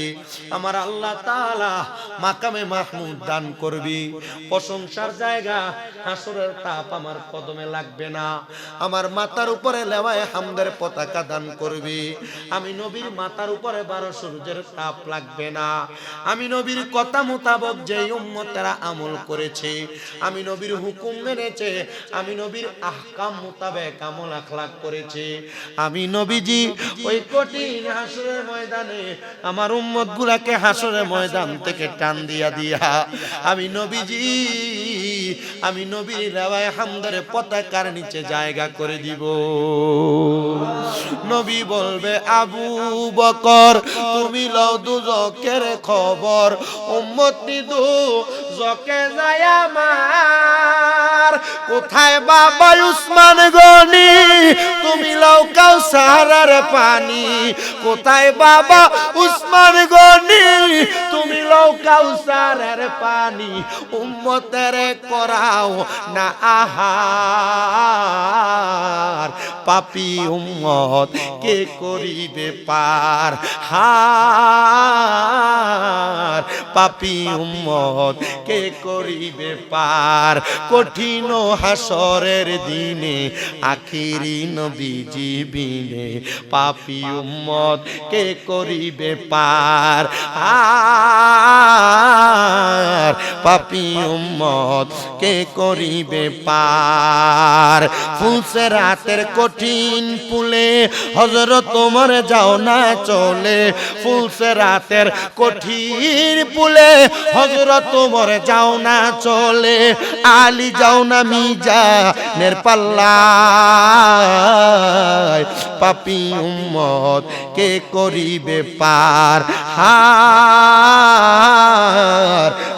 আমার আল্লাহ তাআলা মাকামে মাহমুদ দান করবি, প্রশংসার জায়গা। হাসরের তাপ আমার কদমে লাগবে না, আমার মাথার উপরে লেওয়ায়ে হামদের পতাকা দান করবি। আমি নবীর মাথার উপরে 12 সূর্যের তাপ লাগবে না। আমি নবীর কথা মোতাবেক যে উম্মতেরা আমল করেছে, আমি নবীর হুকুম মেনেছে, আমি নবীর আহকাম মোতাবেক আমল আখলাক করেছে, আমি নবীজি ওই কঠিন হাসরের ময়দানে আমার উম্মত গুলাকে হাসরের ময়দান থেকে টান দিয়া দিয়া আমি নবীজি, আমি নবীর লেওয়ায়ে হামদের পতাকার নিচে জায়গা করে দিব। নবী বলবে আবু বকর তুমি লও দুজকের খবর, উম্মত দুজকে যায় আমার। কোথায় বাবা উসমান গনি তুমি লও কাউসারের পানি, কোথায় বাবা উসমান গনি তুমি লও কাউসারের পানি। উম্মতের করাও না আহার, পাপী উম্মত কে করিবে পার। হার পাপী উম্মত কে করিবে পার। কঠিন হাসরের দিনে আখিরি নবী জীবিনে, পাপী উম্মত কে করিবে পার। আর পাপী উম্মত কে করিবে পার। ফুলসে রাতের কঠিন পুলে হযরত ওমর যাও না চলে, ফুলসে রাতের কঠিন পুলে হযরত ওমর যাও না চলে। আলী যাও না মিজানের পাল্লায়, পাপী উম্মত কে করিবে পার। হার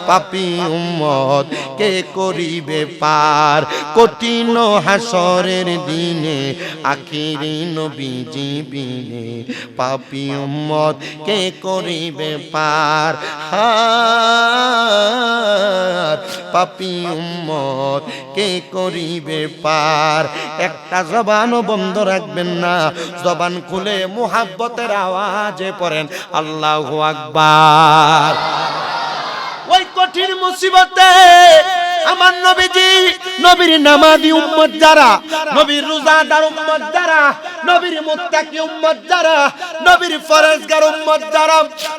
পাপী উম্মত কে করিবে পার। কঠিন হাসরের দিনে আখিরি নবীজি বিনে পাপী উম্মত কে করিবে পার। পাপী উম্মত কে করিবে পার। একটা জবানও বন্ধ রাখবেন না, জবান খুলে মুহাব্বতের আওয়াজে পড়েন আল্লাহু আকবার। ওই কঠিন মুসিবতে আমার নবীজি, নবীর নামাজি উম্মত যারা, নবীর রোজাদার উম্মত যারা, নবীর মুত্তাকি উম্মত যারা, নবীর ফরজগার উম্মত যারা,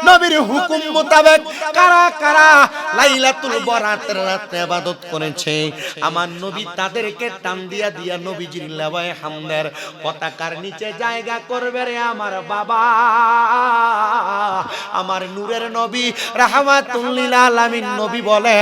নবীর হুকুম মোতাবেক কারা কারা লাইলাতুল বরাতের রাতে ইবাদত করেছে, আমার নবী তাদেরকে টান দিয়া দিয়া নবীজির লাওয়ায়ে হামদের পতাকার নিচে জায়গা করবে রে আমার বাবা। আমার নূরের নবী রাহমাতুল লিল আলামিন নবী বলে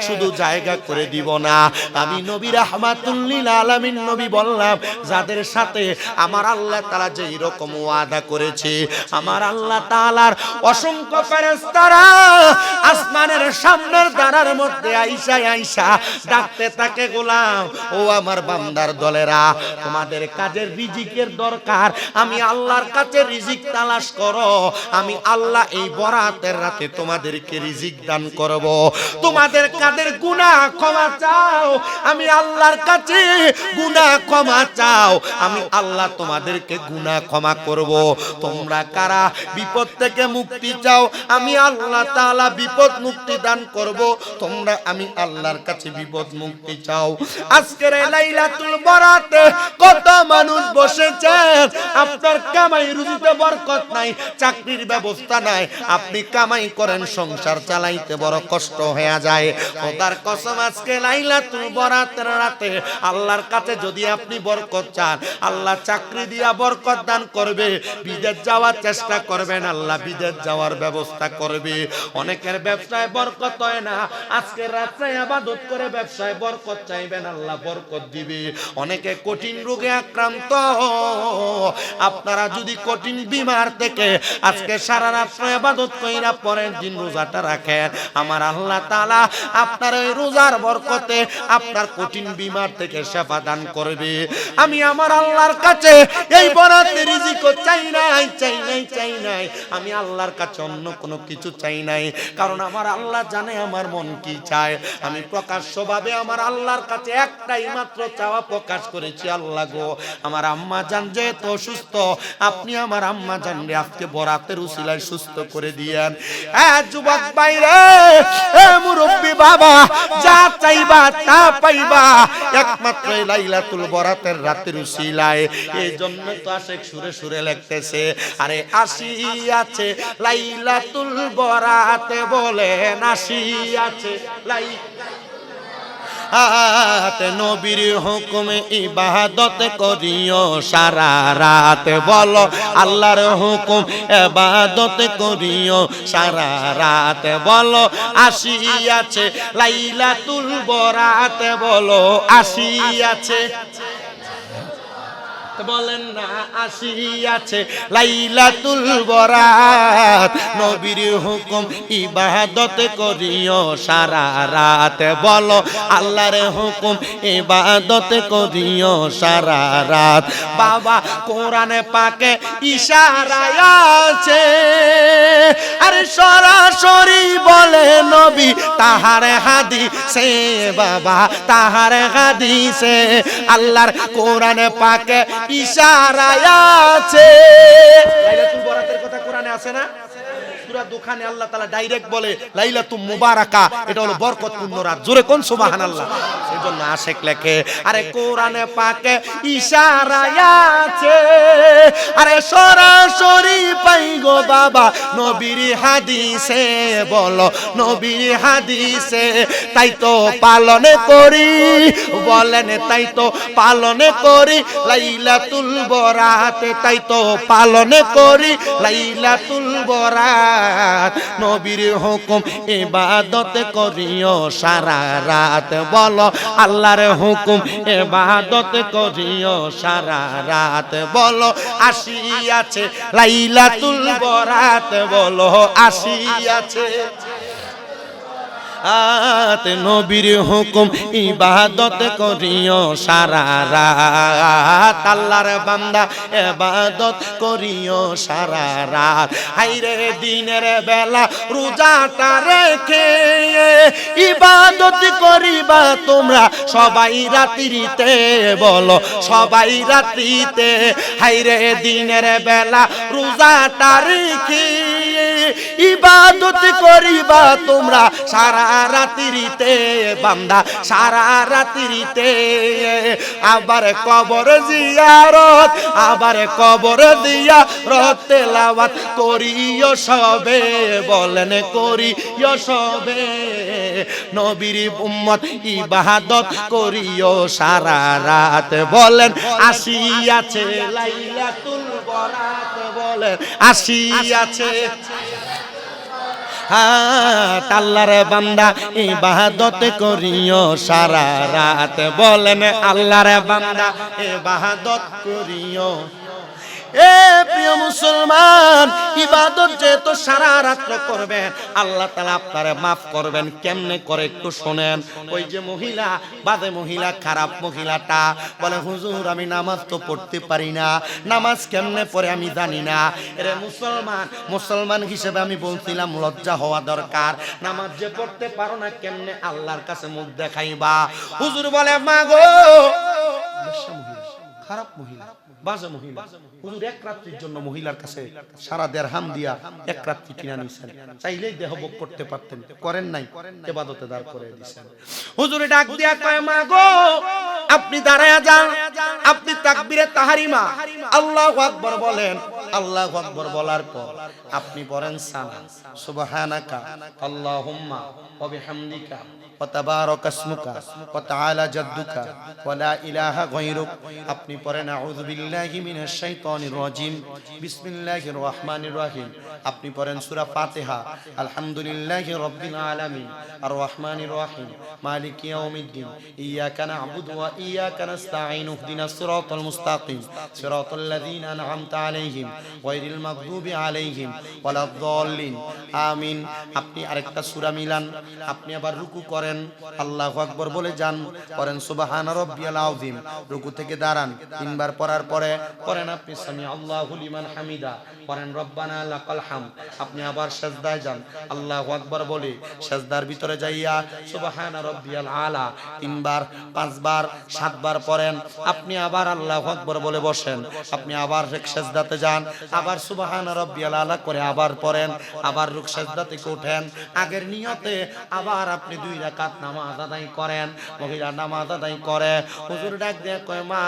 শুধু জায়গা করে দিব না, আমি নবী রাহমাতুল লিল আলামিন নবী বললাম যাদের সাথে আমার আল্লাহ তাআলা যেই রকম ওয়াদা করেছে, আমার আল্লাহ তাআলার অসংখ্য ফেরেশতারা আসমানের সামনের দ্বারের মধ্যে আইসা আইসা ডাকতে থাকে, গোলাম ও আমার বান্দার দলেরা, তোমাদের কাজের রিজিকের দরকার, আমি আল্লাহর কাছে রিজিক তালাশ করো, আমি আল্লাহ এই বরাতের রাতে তোমাদেরকে রিজিক দান করব। তোমাদের কাদের গুনাহ ক্ষমা চাও, আমি আল্লাহর কাছে গুনাহ ক্ষমা চাও, আমি আল্লাহ তোমাদেরকে গুনাহ ক্ষমা করব। তোমরা কারা বিপদ থেকে মুক্তি চাও, আমি আল্লাহ তাআলা বিপদ মুক্তি দান করব। তোমরা আমি আল্লাহর কাছে বিপদ মুক্তি চাও। আজকের এই লাইলাতুল বরাতে কত মানুষ বসেছেন, আপনার কামাই রুজিতে বরকত নাই, চাকরির ব্যবস্থা নাই, আপনি কামাই করেন সংসার চালাইতে বড় কষ্ট হয়ে যায়। খোদার কসম আজকে লাইলাতুল বরাতের রাতে আল্লাহর কাছে যদি আপনি বরকত চান, আল্লাহ চাকরি দিয়া বরকত দান করবে। বিদেশ যাওয়ার চেষ্টা করবেন, আল্লাহ বিদেশ যাওয়ার ব্যবস্থা করবে। অনেকের ব্যবসায় বরকত হয় না, আজকে রাতে ইবাদত করে ব্যবসায় বরকত চাইবেন, আল্লাহ বরকত দিবে। অনেকে কঠিন রোগে আক্রান্ত, আপনারা যদি কঠিন বিমার থেকে আজকে সারা রাত ইবাদত কইরা পরের দিন রোজাটা রাখেন, আমার আল্লাহ তাআলা আপনার ওই রোজার বরকতে আপনার কঠিন বিমার থেকে শিফা দান করবে। আমি আমার আল্লাহর কাছে এই বরাতের রিজিক চাই নাই, চাই নাই, চাই নাই, আমি আল্লাহর কাছে অন্য কোনো কিছু চাই নাই, কারণ আমার আল্লাহ জানে আমার মন কি চায়। আমি প্রকাশ্যভাবে আমার আল্লাহর কাছে একটাই মাত্র চাওয়া প্রকাশ করেছি, আল্লাহ গো আমার আম্মা জান যেহেতু অসুস্থ, আপনি আমার আম্মা জান রে আজকে বরাতের উসিলায় সুস্থ করে দিয়েন। যুবক ভাইরে, মুরব্বী বাবা, যা চাইবা তা পাইবা একমাত্র লাইলাতুল বরাতের রাতের উসিলায়। এই জন্য তো আশিক সুরে সুরে লিখতেছে, আরে আসিয়াছে লাইলাতুল বরাতে বলেন আসিয়াছে নবীর হুকুমে ইবাদত করিও সারা রাত, বলো আল্লাহর হুকুম ইবাদত করিও সারা রাত, বলো আসিয়াছে লাইলাতুল বরাত, বলো আসিয়াছে, বলেন না আসিয়াছে লাইলাতুল বরাত, নবীর হুকুম ইবাদত করিও সারা রাত, বলো আল্লাহর হুকুম ইবাদত করিও সারা রাত। বাবা কোরআনে পাকে ইশারা আছে, আরে সরাসরি বলে নবী তাহার হাদিসে, বাবা তাহার হাদিসে আল্লাহর কোরআনে পাকে ইশারা আছে। লাইলাতুল বরাতের কথা কোরআনে আছে না? সূরা দুখানে আল্লাহ তাআলা ডাইরেক্ট বলে লাইলাতুল মুবারাকা, এটা হলো বরকতপূর্ণ রাত। জোরে কোন সুবহানাল্লাহ। সেজন্য আশিক লেখে, আরে কোরআনে পাকে ইশারা আছে, আরে সরাসরি পাই গো বাবা নবীর হাদিসে, বলো নবীর হাদিসে, তাই তো পালন করি, বলেন তাই তো পালন করি লাইলাতুল বরাত, তাই তো পালন করি লাইলাতুল বরাত, নবীর হুকুম ইবাদত করিও সারা রাত, বলো আল্লাহর হুকুম ইবাদত করিও সারা রাত, বলো আসিয়াছে লাইলাতুল বরাত, বলো আসিয়াছে। রাত নবীর হুকুম ইবাদত করিও সারা রাত আল্লাহর বান্দা ইবাদত করিও সারা রাত হাইরে দিনের বেলা রোজাটা রেখে ইবাদত করিবা তোমরা সবাই রাত্রিতে বলো সবাই রাত্রিতে হাইরে দিনের বেলা রোজাটা রেখে ইবাদত করিবা তোমরা সারা রাত্রিতে বান্দা সারা রাত্রিতে আবার কবর জিয়ারত আবার কবর জিয়ারত তেলাওয়াত করিও সবে বলেন করিও সবে নবীর উম্মত ইবাদত করিও সারা রাত বলেন আসিয়াছে লাইলাতুল বরাত বলেন আসিয়াছে আল্লাহর বান্দা ইবাদত করিও সারা রাত বলেন আল্লাহর বান্দা ইবাদত করিও এ প্রিয় মুসলমান ইবাদত যেহেতু সারা রাত করবেন আল্লাহ তাআলা আপনারে maaf করবেন কেমনে করে একটু শুনেন ওই যে মহিলা বাদে মহিলা খারাপ মহিলাটা বলে হুজুর আমি নামাজ তো পড়তে পারি না নামাজ কেমনে পড়ে আমি জানি না এরে মুসলমান হিসেবে আমি বলছিলাম লজ্জা হওয়া দরকার নামাজ যে পড়তে পারো না কেমনে আল্লাহর কাছে মুখ দেখাইবা হুজুর বলে মা গো খারাপ মহিলা বাজে মহিলা হুজুর এক রাত্রির জন্য মহিলার কাছে সারা দিরহাম দিয়া এক রাত্রি কিনা নিছেন চাইলেই দেহভোগ করতে পারতেন করেন নাই ইবাদতে দাঁড় করে দিবেন হুজুরে ডাক দিয়া কয় মা গো আপনি দাঁড়ায়া যান আপনি তাকবীরে তাহরিমা আল্লাহু আকবার বলেন আল্লাহু আকবার বলার পর আপনি পড়েন সানা সুবহানাকা আল্লাহুম্মা ওয়া বিহামদিকা وتبارك اسمك وتعالى جدك ولا إله غيرك আপনি পড়েন আউযু বিল্লাহি মিনাশ শাইতানির রাজিম বিসমিল্লাহির রহমানির রহিম আপনি পড়েন সূরা ফাতিহা আলহামদুলিল্লাহি রাব্বিল আলামিন আর রহমানির রহিম মালিকি ইয়াউমিদ্দিন ইয়াকা না'বুদু ওয়া ইয়াকা নাস্তাঈন ইহদিনাস সিরাতাল মুস্তাকিম সিরাতাল লাযীনা আন'আমতা আলাইহিম গায়রিল মাগদুবি আলাইহিম ওয়ালাদ-দাল্লিন আমিন আপনি আরেকটা সূরা মিলান আপনি আবার রুকু করেন আল্লাহু আকবার বলে যান পড়েন সুবহানা রাব্বিয়াল আযীম রুকু থেকে দাঁড়ান তিনবার পড়ার পরে পড়েন আপনি সামি আল্লাহু লিমান হামিদা পড়েন রব্বানা লাকাল হামদ আপনি আবার সিজদায় যান আল্লাহু আকবার বলে সিজদার ভিতরে যাইয়া সুবহানা রাব্বিয়াল আলা তিনবার পাঁচবার সাতবার পড়েন আপনি আবার আল্লাহু আকবার বলে বসেন আপনি আবার সিজদাতে যান আবার সুবহানা রাব্বিয়াল আলা করে আবার পড়েন আবার রুক সিজদা থেকে ওঠেন আগের নিয়তে আবার আপনি দুই রাকাত নামাজ আদায় করেন মহিলা নামাজ আদায় করে হুজুর ডাক দিয়ে কয় মা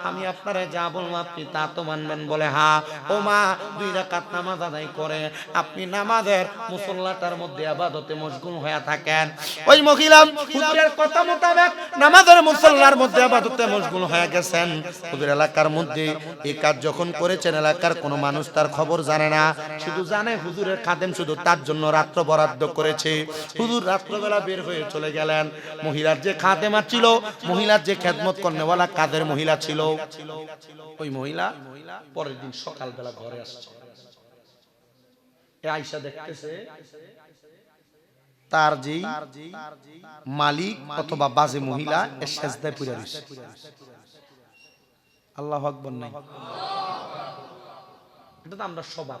আমি আপনারে যা বলবো আপনি তা তো মানবেন বলে হ্যাঁ ও মা দুই রাকাত নামাজ আদায় করে আপনি নামাজের মুসল্লাটার মধ্যে ইবাদতে মশগুল হয়ে থাকেন ওই মহিলা হুজুরের কথা মোতাবেক নামাজের মুসল্লার মধ্যে ইবাদতে মশগুল হয়ে গেছেন হুজুর এলাকার মধ্যে এই কাজ যখন করেছেন এলাকার কোনো মানুষ তার খবর জানে না শুধু জানে হুজুরের খাদেম শুধু তার জন্য রাত্র বরাদ্দ করেছে হুজুর রাত্রবেলা বের হয়ে চলে গেলেন মহিলার যে খাদেমা ছিল মহিলার যে খেদমত করনেওয়ালা কাদের মহিলা ছিল ওই মহিলা পরের দিন সকালবেলা ঘরে আসছে আয়েশা দেখতেছে তার যেই মালিক অথবা বাজে মহিলা এর সেজদায় পড়ে রয়েছে আল্লাহু আকবার নাই এটা তো আমরা সবাই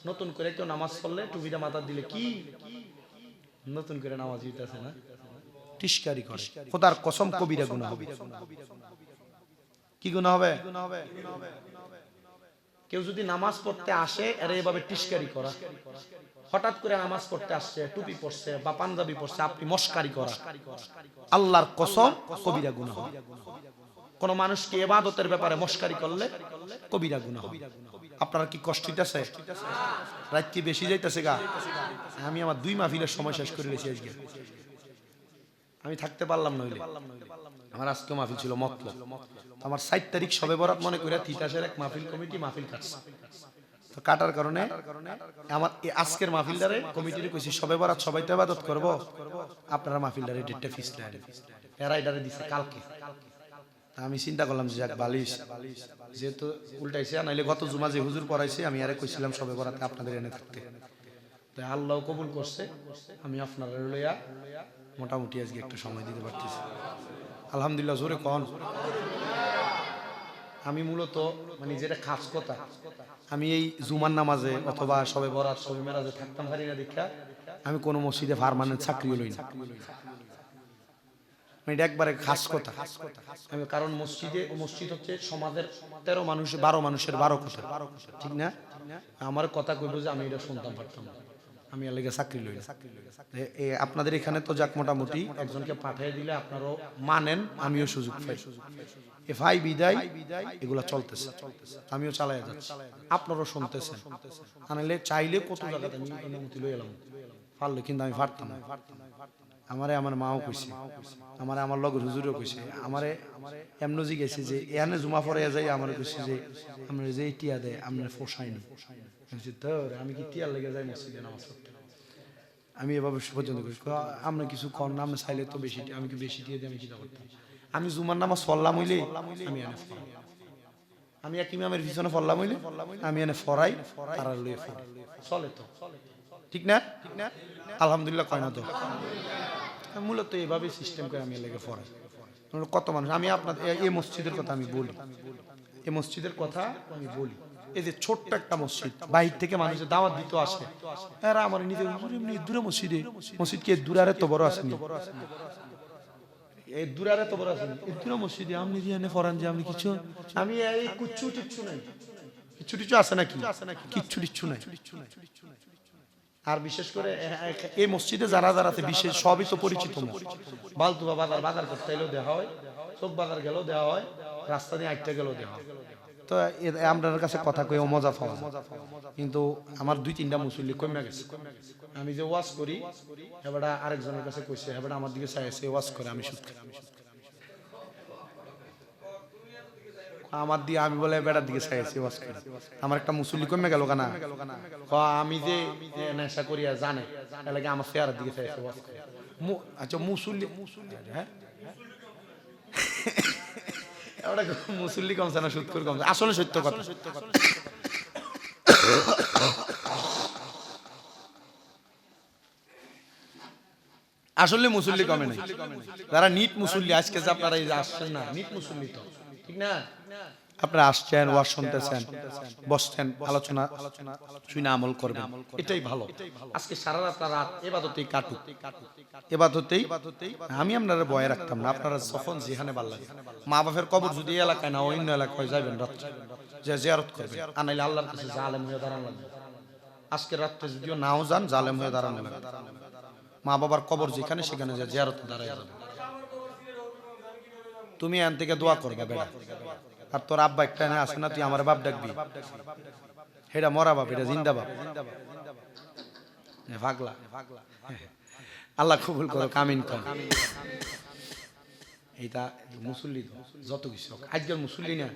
নতুন করে কেউ নামাজ পড়লে টুপিটা মাথা দিলে কি নতুন করে নামাজ হইতাছে না টিশকারি করে খোদার কসম কবিরা গুনাহ হবে কি গুনাহ হবে কেউ যদি নামাজ পড়তে আসে এর এইভাবে টিশকারি করা হঠাৎ করে নামাজ পড়তে আসছে টুপি পরছে বা পাঞ্জাবি পরছে আপনি মস্কারি করা আল্লাহর কসম কবিরা গুনাহ হবে কোন মানুষকে ইবাদতের ব্যাপারে মস্কারি করলে কবিরা গুনাহ হবে আপনারা কি কষ্ট হইতাছে রাত কি বেশি যাইতাছে গা আমি আমার 2 মাহফিলের সময় শেষ করে রেখেছি আজকে আমি থাকতে পারলাম নইলে আমার আজকে মাহফিল ছিল মতলব আমার 7 তারিখ শবে বরাত মনে করে তিতাসের এক মাহফিল কমিটি মাহফিল কাটছে তো কাটার কারণে আমার এই আজকের মাহফিলদারে কমিটিরে কইছি শবে বরাত সবাই তো ইবাদত করব আপনারা মাহফিলদারে ডেটটা ফিক্স দেন এরা এটারে দিছে কালকে আমি চিন্তা করলাম যে যাক বালিশ যেহেতু উল্টাইছে নাইলে গত জুমা যে হুজুর পড়াইছে আমি আরে কইছিলাম সবে বরাতে আপনাদের এনে থাকতে তাই আল্লাহ কবুল করছে, আমি আপনার লইয়া মোটামুটি আজকে একটু সময় দিতে পারতেছি। আলহামদুলিল্লাহ, জোরে কন। আমি মূলত মানে যেটা খাস কথা, আমি এই জুমার নামাজে অথবা সবে বরাত সবে মেরাজে থাকতাম পারি না দেখা আমি কোনো মসজিদে পার্মানেন্ট চাকরিও লই না। এটা একবারে খাস কথা। আমি কারণ মসজিদ হচ্ছে সমাজের 13 মানুষ 12 মানুষের 12 কথা, ঠিক না? আমার কথা কইব যে আমি এটা শুনতাম পারতাম না, আমি এর লাগি চাকরি লই না। আপনাদের এখানে তো যাক মোটামুটি একজনকে পাঠিয়ে দিলে আপনারাও মানেন, আমিও সুযোগ পাই। ভাই বিদায় এগুলা চলতেছে, আমিও চালাই যাচ্ছি, আপনারাও শুনতেছেন। আনলে চাইলে কত জায়গাতে আমি অনুমতি লই এলাম, পারলে কিন্তু আমি পারতাম না। আমারে আমার মাও কইছে, আমারে আমার লগর হুজুরও কইছে, আমারে এমন জিজ্ঞেসে যে এখানে জুমা পড়ে যাই, আমার কইছে যে আমরা যে টিয়া দেয় আমরা পোষাইনি। আমি কি টিয়ার লেগে যাই মসজিদে নামাজ পড়তে? আমি এভাবে পর্যন্ত করি, আমরা কিছু কর না, আমরা চাইলে তো বেশি, আমি কি বেশি টিয়া দিয়ে আমি কিনা করতাম? আমি জুমার নামাজ পড়লাম হইলে আমি এনে ফরাই, আমি এক ইমামের পিছনে পড়লাম হইলে আমি এনে ফরাই, তারা লইয়ে ফরাই, চলে তো, ঠিক না? আলহামদুলিল্লাহ কয় না তো? মূলত এইভাবে সিস্টেম করে আমি লেগে ফরাই। কত মানুষ, আমি আপনাদের এই মসজিদের কথা আমি বলি, এই মসজিদের কথা আমি বলি, এই যে ছোট্ট একটা মসজিদ, বাহির থেকে মানুষের দাওয়াত দিতে আসে, এরা আমার নিজের দূরে মসজিদে, মসজিদ কি দূরে তো বড় আসেনি, এই দূরে তো বড় আসেনি, এই দূরে মসজিদে আপনি যে এনে ফরান যে আপনি কিছু, আমি এই কিচ্ছু টিচ্ছু নাই, কিচ্ছু টিচ্ছু আছে নাকি? কিচ্ছু টিচ্ছু নাই। আর বিশেষ করে এই মসজিদে যারা যারা আছে বিশেষ সবই তো পরিচিত মুখ। বালতুবা বাজার করতে এলেও দেওয়া হয়, চোখ বাজার গেলেও দেওয়া হয়, রাস্তা দিয়ে আটটা গেলেও দেওয়া হয়। তো আপনার কাছে কথা কয়ে মজা পাওয়া, কিন্তু আমার 2-3টা মুসল্লি কমে গেছে। আমি যে ওয়াজ করি এবার আরেকজনের কাছে কইছে, এবার আমার দিকে চাইছে ওয়াজ করে আমি সুদ খাই, আমার দিয়ে আমি বলে বেড়ার দিকে চাইছি ওয়াজ করে, আমার একটা মুসল্লি কমে গেল কেনা, আমি যে নেশা করিয়া জানে এলাকা আমার চেহারার দিকে চাইছে ওয়াজ করে। আচ্ছা মুসল্লি, হ্যাঁ মুসল্লি কমছে না সুদ করে কমছে, আসলে সত্য কথা। আসলে মুসল্লি কমে নাই, যারা নিট মুসল্লি আজকে যে আপনারা এই যে আসছেন না, নিট মুসল্লি তো, ঠিক না? আপনারা আসছেন, ওয়াজ শুনতেছেন, বসছেন, আলোচনা শুনে আমল করবেন, এটাই ভালো। আজকে সারা রাত ইবাদতেই কাটুক, ইবাদতেই। আমি আপনারা ভয় রাখতাম না, আপনারা যখন যেখানে ভালো লাগে, মা বাপের কবর যদি এই এলাকায় না অন্য এলাকায় যাবেন রাত্রে, যে জিয়ারত করবেন, আনাইলে আল্লাহর কাছে জালেম হয়ে দাঁড়ানো লাগবে। আজকে রাত্রে যদিও নাও যান, জালেম হয়ে দাঁড়ানো লাগবে। মা বাবার কবর যেখানে সেখানে যে জিয়ারত দাঁড়ায় যাবে। তুমি এখান থেকে দোয়া করবে বেড়া, আর তোর আব্বা একটা আছে না, তুই আমার বাপ ডাকবি, হেডা মরা বাপ, এটা জিন্দা বাপ, ভাগলা। আল্লাহ কবুল করো, কামিন কর। এইটা মুসল্লি যত কিছু আজকের মুসল্লি না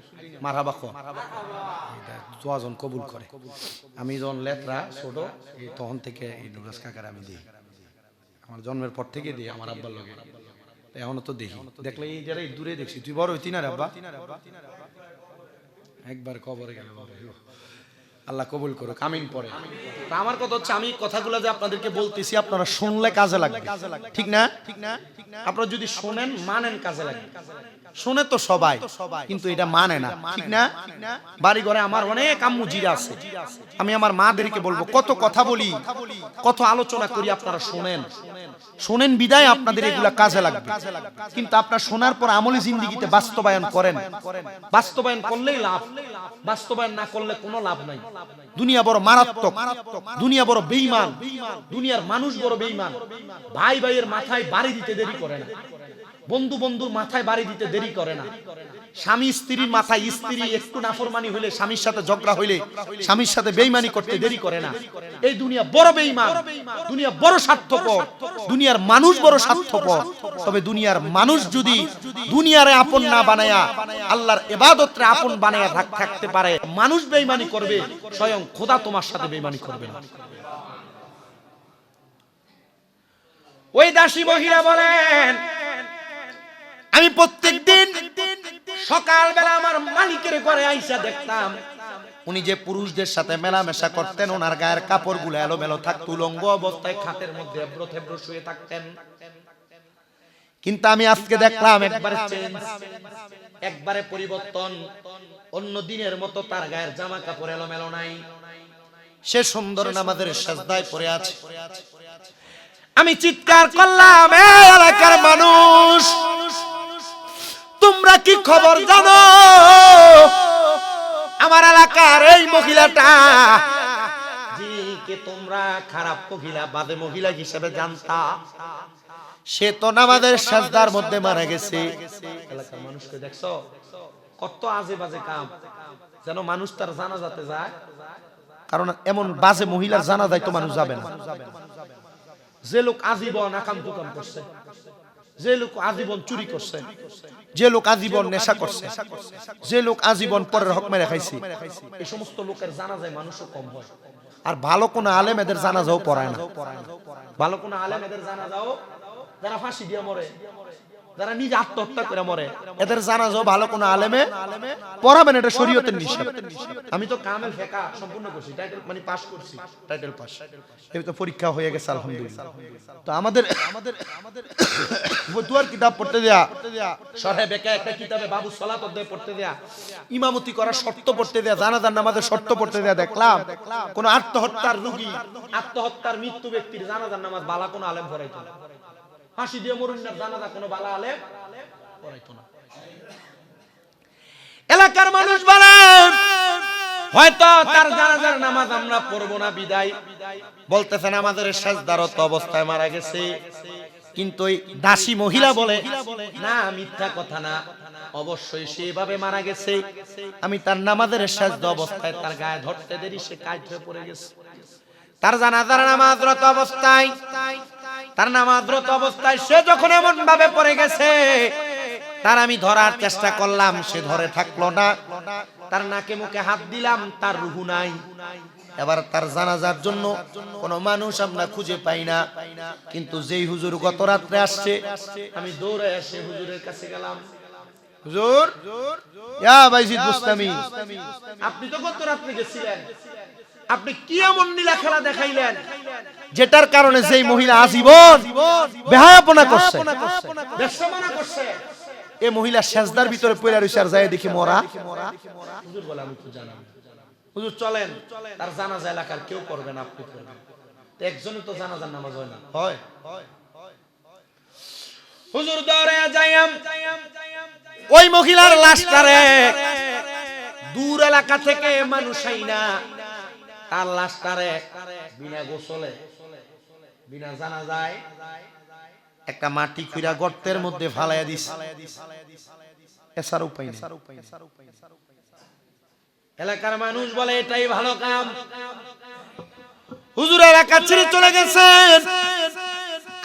মারহাবা কো, এটা দোয়াজন কবুল করে। আমি যখন লেত্রা ছোট তখন থেকে এই নুরাজ কাকার আমি দিই, আমার জন্মের পর থেকে দিই আমার আব্বার লগে, এখনো তো দেখি, দেখলে এই যারা দূরে দেখছি। তুই বড় হইতি না রে আব্বা? একবার কবরে গেল, আল্লাহ কবুল করো, কামিন পড়ে। আমার কথা হচ্ছে, আমি কথাগুলো যে আপনাদেরকে বলতেছি আপনারা শুনলে কাজে লাগবে, ঠিক না? আপনারা যদি শোনেন মানেন কাজে লাগবে। শুনে তো সবাই, কিন্তু এটা মানে না, ঠিক না? বাড়ি ঘরে আমার অনেক আম্মু জিরা আছে, আমি আমার মাদেরকে বলবো কত কথা বলি, কত আলোচনা করি, আপনারা শোনেন বিদায় আপনাদের এগুলা কাজে লাগবে। কিন্তু আপনার শোনার পর আমলি জিন্দেগিতে বাস্তবায়ন করেন, বাস্তবায়ন করলেই লাভ, বাস্তবায়ন না করলে কোনো লাভ নাই। দুনিয়া বড় মারাত্মক, দুনিয়া বড় বেঈমান, দুনিয়ার মানুষ বড় বেঈমান। ভাই ভাইয়ের মাথায় বাড়ি দিতে দেরি করে না, বন্ধু বন্ধুর মাথায় বাড়ি দিতে দেরি করে না, স্বামী স্ত্রীর মাথায় স্ত্রী একটু নাফরমানি হইলে, স্বামীর সাথে ঝগড়া হইলে স্বামীর সাথে বেঈমানি করতে দেরি করে না। এই দুনিয়া বড় বেঈমান, দুনিয়া বড় স্বার্থপর, দুনিয়ার মানুষ বড় স্বার্থপর। তবে দুনিয়ার মানুষ যদি দুনিয়ারে আপন না বানায়া আল্লাহর ইবাদতরে আপন বানায়া থাকতে পারে, মানুষ বেঈমানি করবে, স্বয়ং খোদা তোমার সাথে বেঈমানি করবে না। ওই দাসী মহিলা বলেন, আমি প্রত্যেকদিন সকালবেলা আমার মালিকের ঘরে আইসা দেখতাম উনি যে পুরুষদের সাথে মেলামেশা করতেন ওনার গায়ের কাপড়গুলো এলোমেলো থাকতো, উলঙ্গ অবস্থায় খাটের মধ্যে এব্রো থেব্রো শুয়ে থাকতেন। কিন্তু আমি আজকে দেখলাম একবারে চেঞ্জ, একবারে পরিবর্তন। অন্য দিনের মতো তার গায়ের জামা কাপড় এলোমেলো নাই, সে সুন্দর নামাজের সাজদায় পড়ে আছে। আমি চিৎকার করলাম, এই এলাকার মানুষ, তোমরা কি খবর জানো? আমার এলাকার এই মহিলাটা যিকে তোমরা খারাপ মহিলা, বাদে মহিলা হিসেবে জানতা, সে তো নামাজের সাজদার মধ্যে মারা গেছে। এলাকার মানুষকে দেখছো কত আজে বাজে কাম, যেন মানুষ তার জানাজাতে যায়। কারণ এমন বাজে মহিলার জানাজায় তো মানুষ যাবে না। যে লোক আজীবন আকাম কুকাম করছে, যে লোক আজীবন চুরি করছে, যে লোক আজীবন নেশা করছে, যে লোক আজীবন পরের হক মেরে খাইছে, এই সমস্ত লোকের জানাজায় মানুষও কম হয়। আর ভালো কোন আলেম এদের জানাজাও পড়ায় না। ভালো কোন আলেম এদের জানাজাও, যারা ফাঁসি দিয়ে মরে, যারা নিজে আত্মহত্যা করে মরে, এদের জানাজাও ভালো কোন আলেমে পড়াবেন, এটা শরীয়তের নিষেধ। আমি তো কামেল ফিকহ সম্পূর্ণ করছি, টাইটেল মানে পাস করছি, টাইটেল পাস, এই তো পরীক্ষা হয়ে গেছে আলহামদুলিল্লাহ। তো আমাদের ফতোয়ার কিতাব পড়তে দেয়া, শরহে বেকা একটা কিতাবে বাবু সালাত অধ্যায় পড়তে দেয়া, ইমামতি করার শর্ত পড়তে দেয়া, জানাজার নামাজের শর্ত পড়তে দেয়া, দেখলাম কোন আত্মহত্যার রোগী, আত্মহত্যার মৃত্যু ব্যক্তির জানাজার নামাজ বালা কোন আলেম পড়াইতো না। ফাঁসি দিয়ে মরুন্নার জানাজা কোনো বালা আলেম পড়াইতো না। এলাকার মানুষ বলেন হয়তো তার জানাজার নামাজ আমরা পড়বো না বিদায়, বলতেছেন আমাদের সাজদারত অবস্থায় মারা গেছে। কিন্তু ওই দাসী মহিলা বলে না, মিথ্যা কথা না, অবশ্যই সেভাবে মারা গেছে। আমি তার নামাজের সাজদা অবস্থায় তার গায়ে ধরতে দেরি, সে কাজ হয়ে পড়ে গেছে। তার জানাজার নামাজরত অবস্থায়, তার নামাজরত অবস্থায় সে যখন এমন ভাবে পড়ে গেছে, তার আমি ধরার চেষ্টা করলাম, সে ধরে থাকলো না। তার নাকে মুখে হাত দিলাম, তার রুহু নাই। এবার তার জানাজার জন্য কোন মানুষ আমরা খুঁজে পাই না। কিন্তু যেই হুজুর গত রাত্রে আসছে, আমি দৌড়ে এসে হুজুরের কাছে গেলাম, হুজুর ইয়া বাইজিদ বুস্তামি, আপনি তো গত রাত্রে গেছিলেন, আপনি কি এমন নীলা খেলা দেখাইলেন যেটার কারণে যেই মহিলা আজীবন বেহায়াপনা করছে, বেশ্যমানা করছে, এই মহিলা সেজদার ভিতরে পড়ে রইছে, আর যায় দেখি মরা। হুজুর বলে আমি তো জানি, হুজুর চলেন, তার জানাজা এলাকার কেউ পড়বে না, আপনি পড়বেন। একজনই তো জানাজার নামাজ হয় না, হয়। হুজুর দৌড়ে যাইয়াম ওই মহিলার লাশটারে দূর এলাকা থেকে মানুষ আইনা তার লাশটারে বিনা গোসলে, বিনা জানাজায় একটা মাটি খুঁড়া গর্তের মধ্যে ফালাইয়া দিস। এছাড়া উপায় নেই। এলাকার মানুষ বলে এটাই ভালো কাম। হুজুর এলাকা ছেড়ে চলে গেছেন,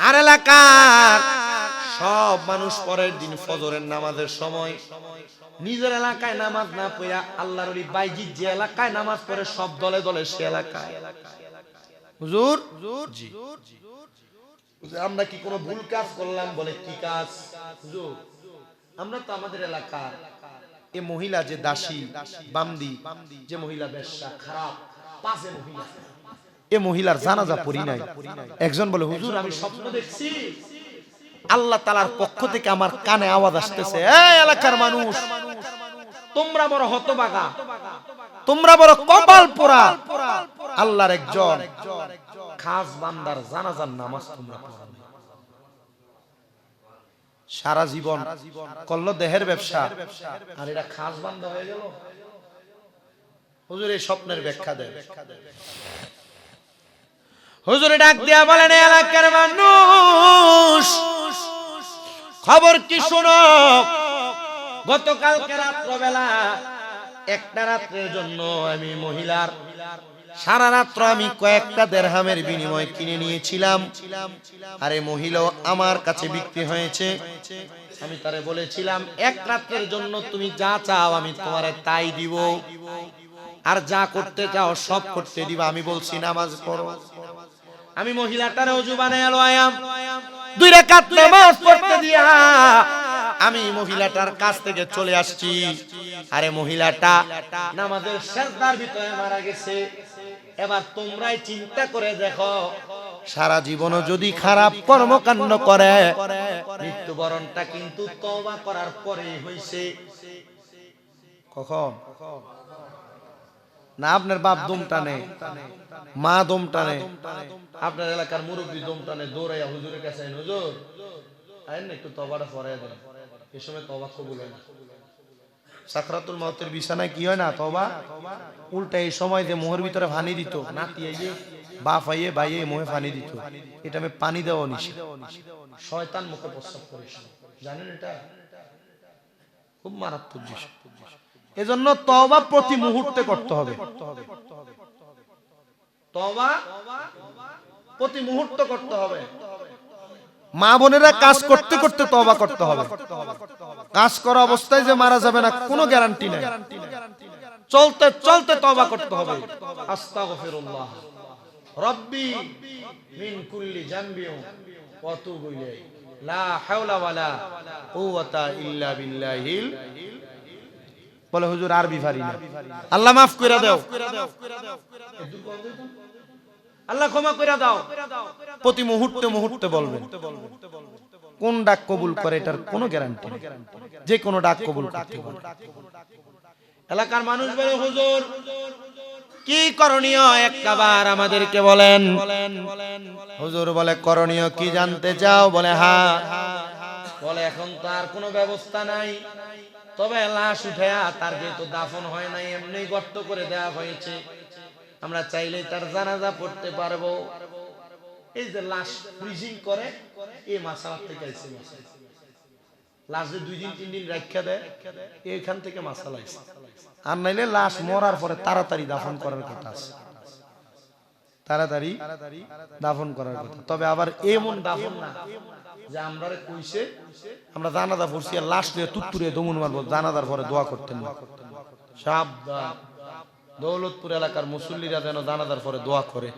আর এলাকার সব মানুষ পরের দিন ফজরের নামাজের সময় নিজের এলাকায় নামাজ না পড়া আল্লাহর ওলি বাইজিদ যে এলাকায় নামাজ পড়ে সব দলে দলে সে এলাকায়, হুজুর জি আমরা কি কোনো ভুল কাজ করলাম? বলে কি কাজ? হুজুর আমরা তো আমাদের এলাকার এই মহিলা যে দাসী বান্দি, যে মহিলা বেশ্যা, খারাপ পাঁচে মহিলা, এই মহিলার জানাজা পড়ি নাই। একজন বলে হুজুর আমি স্বপ্ন দেখছি, আল্লাহ তাআলার পক্ষ থেকে আমার কানে আওয়াজ আসতেছে, এই এলাকার মানুষ তোমরা বড় হতভাগা, তোমরা বড় কপাল পোড়া, আল্লাহর একজন খাস বান্দার জানাজার নামাজ তোমরা পড়ো না। সারা জীবন করলো দেহের ব্যবসা, আর এটা খাস বান্দা হয়ে গেল। হুজুর এই স্বপ্নের ব্যাখ্যা দেয়। হুজুরে ডাক দিয়া বলেন এলাকার মানুষ খবর কি শোনো, গতকালকে রাত্রবেলা একটা রাত্রের জন্য আমি মহিলার সারা রাত্র আমি কয়েকটা দেরহামের বিনিময় কিনে নিয়েছিলাম, আরে মহিলাও আমার কাছে বিক্রি হয়েছে। আমি তারে বলেছিলাম এক রাতের জন্য তুমি যা চাও আমি তোমারে তাই দিব, আর যা করতে চাও সব করতে দিবা। আমি বলছি নামাজ পড়ো। আমি মহিলাটারে ওযু বানায় লয়াম, 2 রাকাত নামাজ পড়তে দিয়া আমি মহিলাটার কাছ থেকে চলে আসছি। আরে মহিলাটা নামাজের সিজদার ভিতরে মারা গেছে। এবার তোমরাই চিন্তা করে দেখো, সারা জীবনও যদি খারাপ কর্মকাণ্ড করে, মৃত্যুবরণটা কিন্তু তওবা করার পরেই হইছে। কখন না আপনার বাপ দম টানে, মা দম টানে, আপনার এলাকার মুরব্বী দম টানে, দৌড়াইয়া হুজুরের কাছে আইন, হুজুর আইন না একটু তওবাটা পড়াইয়া দেন। এই সময় তওবা কবুল হয় না। সাকরাতুল মউতের বিছানায় কি হয় না তওবা? উল্টা এই সময় যে মোহের ভিতরে পানি দিত, নাতি আইয়ে বাপ আইয়ে বাইয়ে মোহে পানি দিত, এটা আমি পানি দেওয়া নিষেধ। শয়তান মুখে প্রস্রাব করে, জানেন এটা খুব মারাত্মক বিষয়। এজন্য তওবা প্রতি মুহূর্তে করতে হবে। তওবা প্রতি মুহূর্তে করতে হবে। মা বোনেরা কাজ করতে করতে তওবা করতে হবে। কাজ করা অবস্থায় যে মারা যাবে না কোনো গ্যারান্টি নাই। চলতে চলতে তওবা করতে হবে। আস্তাগফিরুল্লাহ রব্বি মিন কুল্লি জামবি ওয়া আতুবু ইলাইহি লা হাওলা ওয়ালা কুওয়াতা ইল্লা বিল্লাহিল। বলে হুজুর আরবি পারি না, আল্লাহ মাফ কইরা দাও, আল্লাহ ক্ষমা কইরা দাও। প্রতি মুহূর্তে মুহূর্তে বলবেন। কোন ডাক কবুল করে এটার কোনো গ্যারান্টি নেই, যে কোনো ডাক কবুল করতে পারে। এলাকার মানুষ বলে হুজুর কি করণীয় একবার আমাদেরকে বলেন। হুজুর বলে করণীয় কি জানতে চাও? বলে হ্যাঁ। বলে এখন তো আর কোনো ব্যবস্থা নাই, তবে লাশ উঠে তার যেহেতু দাফন হয় নাই, এমনি গর্ত করে দেওয়া হয়েছে, আমরা চাইলেই তার জানাজা পড়তে পারবো। এই যে লাশ ফ্রিজিং করে, এই মাসালা থেকে আইছে। লাশ যে 2 দিন 3 দিন রাখা দেয়, এইখান থেকে মাসালা আইছে। আর নাইলে লাশ মরার পরে তাড়াতাড়ি দাফন করার কথা আছে, তাড়াতাড়ি দাফন করার কথা। তবে আবার এমন দাফন না যে আমরা কইছে আমরা জানাজা পড়ছি আর লাশ নিয়ে তুত্তুরে দমন মারবো, জানাজার পরে দোয়া করতেন না। সাবধান, দৌলতপুর এলাকার মুসল্লিরা যেন জানাজার পরে দোয়া করে।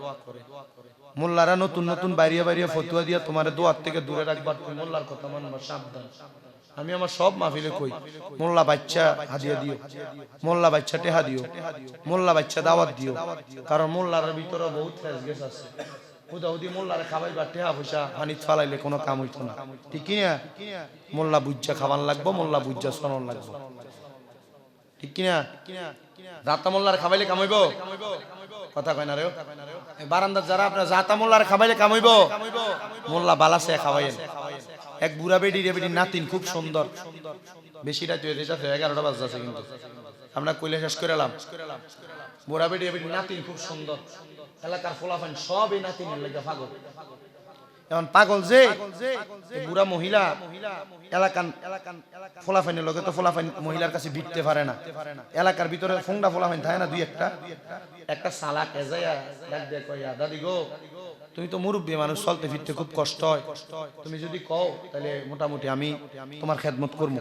মোল্লারা নতুন নতুন বাইরে বাইরে ফতুয়া দিয়া তোমার দোয়ার থেকে দূরে রাখবার, তুমি মোল্লার কথা মানবা, সাবধান। আমি আমার সব মাহফিলে কই, মোল্লা বাচ্চা হাদিয়া দিও, মোল্লা বাচ্চা টেহা দিও, মোল্লা বাচ্চা দাওয়াত দিও। কারণ মোল্লার ভিতরে বহুত ফেসগেস আছে। হুদাহুদি মোল্লারে খাবাইবা, টেহা পয়সা হানিত ফালাইলে কোনো কাম হইতো না, ঠিক কিনা? মোল্লা বুজ্জা খাবার লাগবো, মোল্লা বুজ্জা শোনন লাগবো, ঠিক কিনা? জাতা মোল্লার খাবাইলে কাম হইব? কথা কয় না রে বারান্দার যারা, আপনার জাতা মোল্লার খাবাইলে কাম হইব? মোল্লা বালাসে খাওয়াইেন। এক বুড়া বেডি রে বেডি নাতিন খুব সুন্দর, বেশি রাত হয়ে যেতে 11টা বাজছে, কিন্তু আমরা কইলে শেষ করে এলাম। বুড়া বেডি রে বেডি নাতিন খুব সুন্দর, এলাকার ফলাফান সব এই নাতিনের লেগে পাগল। এখন পাগল যে বুড়া মহিলা এলাকান ফলাফাইনের লগে তো ফলাফাইন মহিলার কাছে ভিড়তে পারে না। এলাকার ভিতরে ফোংডা ফলাফাইন থাকে না, দুই একটা সালাক এজায়া ডাক দিয়ে কয়, দাদি গো তুমি তো মুরব্বী মানুষ, চলতে ফিরতে খুব কষ্ট হয়, তুমি যদি কও তাহলে মোটামুটি আমি তোমার খেদমত করবো।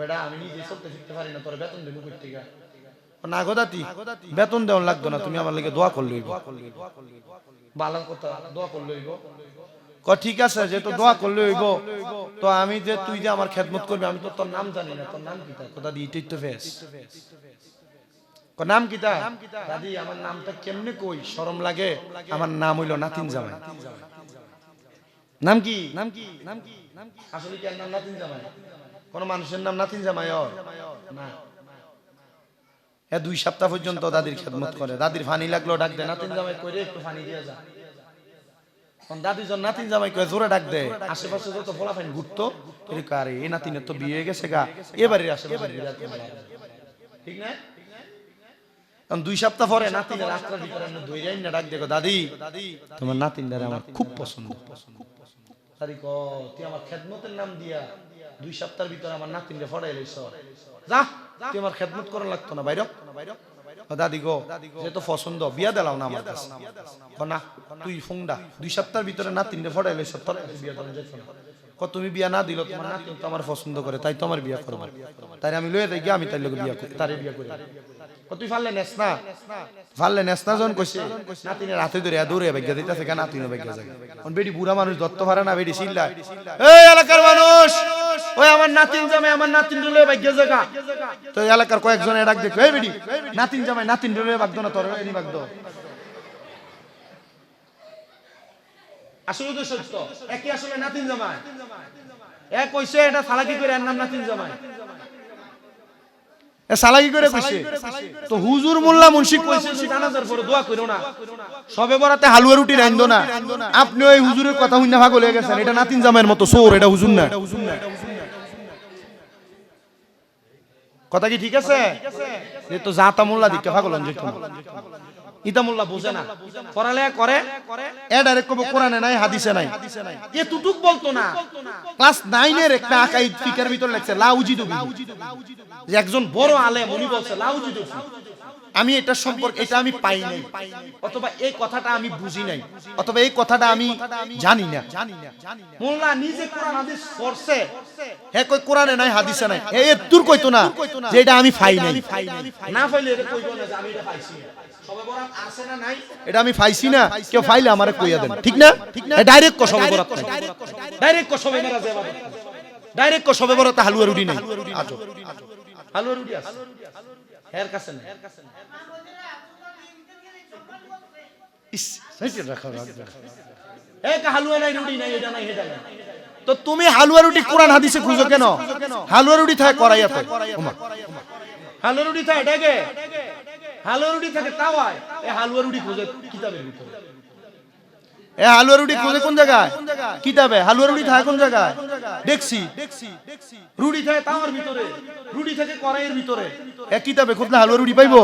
বেটা আমি নিজে চলতে ফিরতে পারি না, তোর বেতন দেবো কই থেকে? না গো দাদি বেতন দেওয়া লাগতো না, তুমি আমার লেগে দোয়া করলে হইব। ভালো কথা, দোয়া করলে হইব। ঠিক আছে, যেহেতু দোয়া করলে হইব, তো আমি যে তুই যে আমার খেদমত করবি, আমি তো তোর নাম জানি না, তোর নাম কি? দাদি এটাই তো ফেস। নাম কি? দাদি আমার নামটা কেমনে কই, শরম লাগে। আমার নাম হইল নাতিন জামাই। নাম কি? নাম কি? নাম কি? আসলে কি নাম নাতিন জামাই? কোন মানুষের নাম নাতিন জামাই না। 2 সপ্তাহ পর্যন্ত দাদির খেদমত করে, দাদির ফানি লাগলো ডাক দে, নাতিন জামাই কই রে একটু ফানি দিয়ে যা। দাদি যখন নাতিন জামাই কয় জোরে ডাক দে, আশেপাশে যত ফলাফাইন ঘুরতো, আরে এই নাতিনের তো বিয়ে হয়ে গেছে গা, এবারে আশেপাশে ঠিক না? 2 সপ্তাহ পরে নাতিনের রাস্তার ভিতরে দইরাই না ডাক দেখো, দাদি তোমার নাতিনটারে আমার খুব পছন্দ। দাদি ক তুই আমার খেদমতের নাম দিয়া 2 সপ্তাহের ভিতরে আমার নাতিনরে ফড়াই লইছ, যা তুই আমার খেদমত করা লাগতো না, বাইরে। দাদি গো যে তো পছন্দ, বিয়া দিলাও না আমার কাছে। না তুই ফোংডা 2 সপ্তাহের ভিতরে নাতিনরে ফড়াই লইছ, তোর বিয়া দেওয়া যেত না। তুমি বিয়া না দিল, তোমার নাতিন তো আমার পছন্দ করে, তাই তো আমার বিয়া করবো, তাই আমি লয়ে যাই গিয়ে আমি তাই লোক বিয়া করি, তারে বিয়া করি। তুই ফাললে নেস না, ফাললে নেস না যখন কইছে নাতিনের হাতে ধরে দৌড়ে বেগা দিতেছে, কেন নাতিনও বেগা যায়। বেডি বুড়া মানুষ ধরতে পারে না, বেডি চিল্লায়, এই এলাকার মানুষ ওই আমার নাতিন জামাই আমার নাতিন রুলে ভাগ্য জায়গা। তো এলাকার কয়েকজন ডাক দেখো, এই বেডি নাতিন জামাই নাতিন রুলে ভাগ্য না তোর এনি ভাগ্য। আসলে তো সত্য, একই আসলে নাতিন জামাই। এক কইছে এটা সালাকি করে এর নাম নাতিন জামাই, এ সালাকি করে কইছে। তো হুজুর মোল্লা মুন্সি কইছে জানাজার পরে দোয়া কইরো না, সবে বরাতে হালুয়া রুটি রাইন্দো না। আপনি ওই হুজুরের কথা শুনে পাগল হয়ে গেছেন, এটা নাতিন জামাইয়ের মতো চোর, এটা হুজুর না। কথা কি ঠিক আছে? এ তো জাতা মোল্লা দিকে পাগল হন যেত, ইতা মোল্লা বুঝে না, পড়ালেখা করে এ ডাইরেক্ট কবে কোরআনে নাই হাদিসে নাই, এ তুটুক বলতো না। ক্লাস 9 এর একটা আকাইদ ফিকার ভিতর লেখছে লাউজিদু বিহি, যে একজন বড় আলেম উনি বলছে লাউজিদু বিহি। আমি এটা সম্পর্কে এটা আমি পাই নাই, অথবা এই কথাটা আমি বুঝি নাই, অথবা এই কথাটা আমি জানি না। মোল্লা নিজে কোরআন হাদিস পড়ছে, হে কই কোরআনে নাই হাদিসে নাই, এ তুর কইতো না যে এটা আমি পাই নাই। না পাইলে এটা কইবো না যে আমি এটা পাইছি না। সবে বরাত আছে না নাই এটা আমি পাইছি না, কেউ পাইলে আমারে কইয়া দেন, ঠিক না? ডাইরেক্ট কো সবে বরাত নাই, ডাইরেক্ট কো সবে মেরা যাবে, ডাইরেক্ট কো সবে বরাত হালুয়া রুটি নাই। আজো হালুয়া রুটি আছে এর কাছে না, ইস সাইতে রাখা রাখবে, এক হালুয়া নাই রুটি নাই এটা নাই এটা নাই। তো তুমি হালুয়া রুটি কোরআন হাদিসে খুঁজো কেন? হালুয়া রুটি থাকে করাইয়াতে, ওমা হালুয়া রুটি থাকে ডেগে, হালুয়া রুটি থাকে তাওয়ায়, এই হালুয়া রুটি খুঁজে কিতাবের ভিতরে। এ হালুয়া রুটি খুঁজে কোন জায়গায়? কিতাবে। হালুয়া রুটি থাকে কোন জায়গায়? দেখছি রুটি থাকে তাওয়ার ভিতরে, রুটি থাকে কড়াইয়ের ভিতরে। এ কিতাবে খুঁজলে হালুয়া রুটি পাইবো?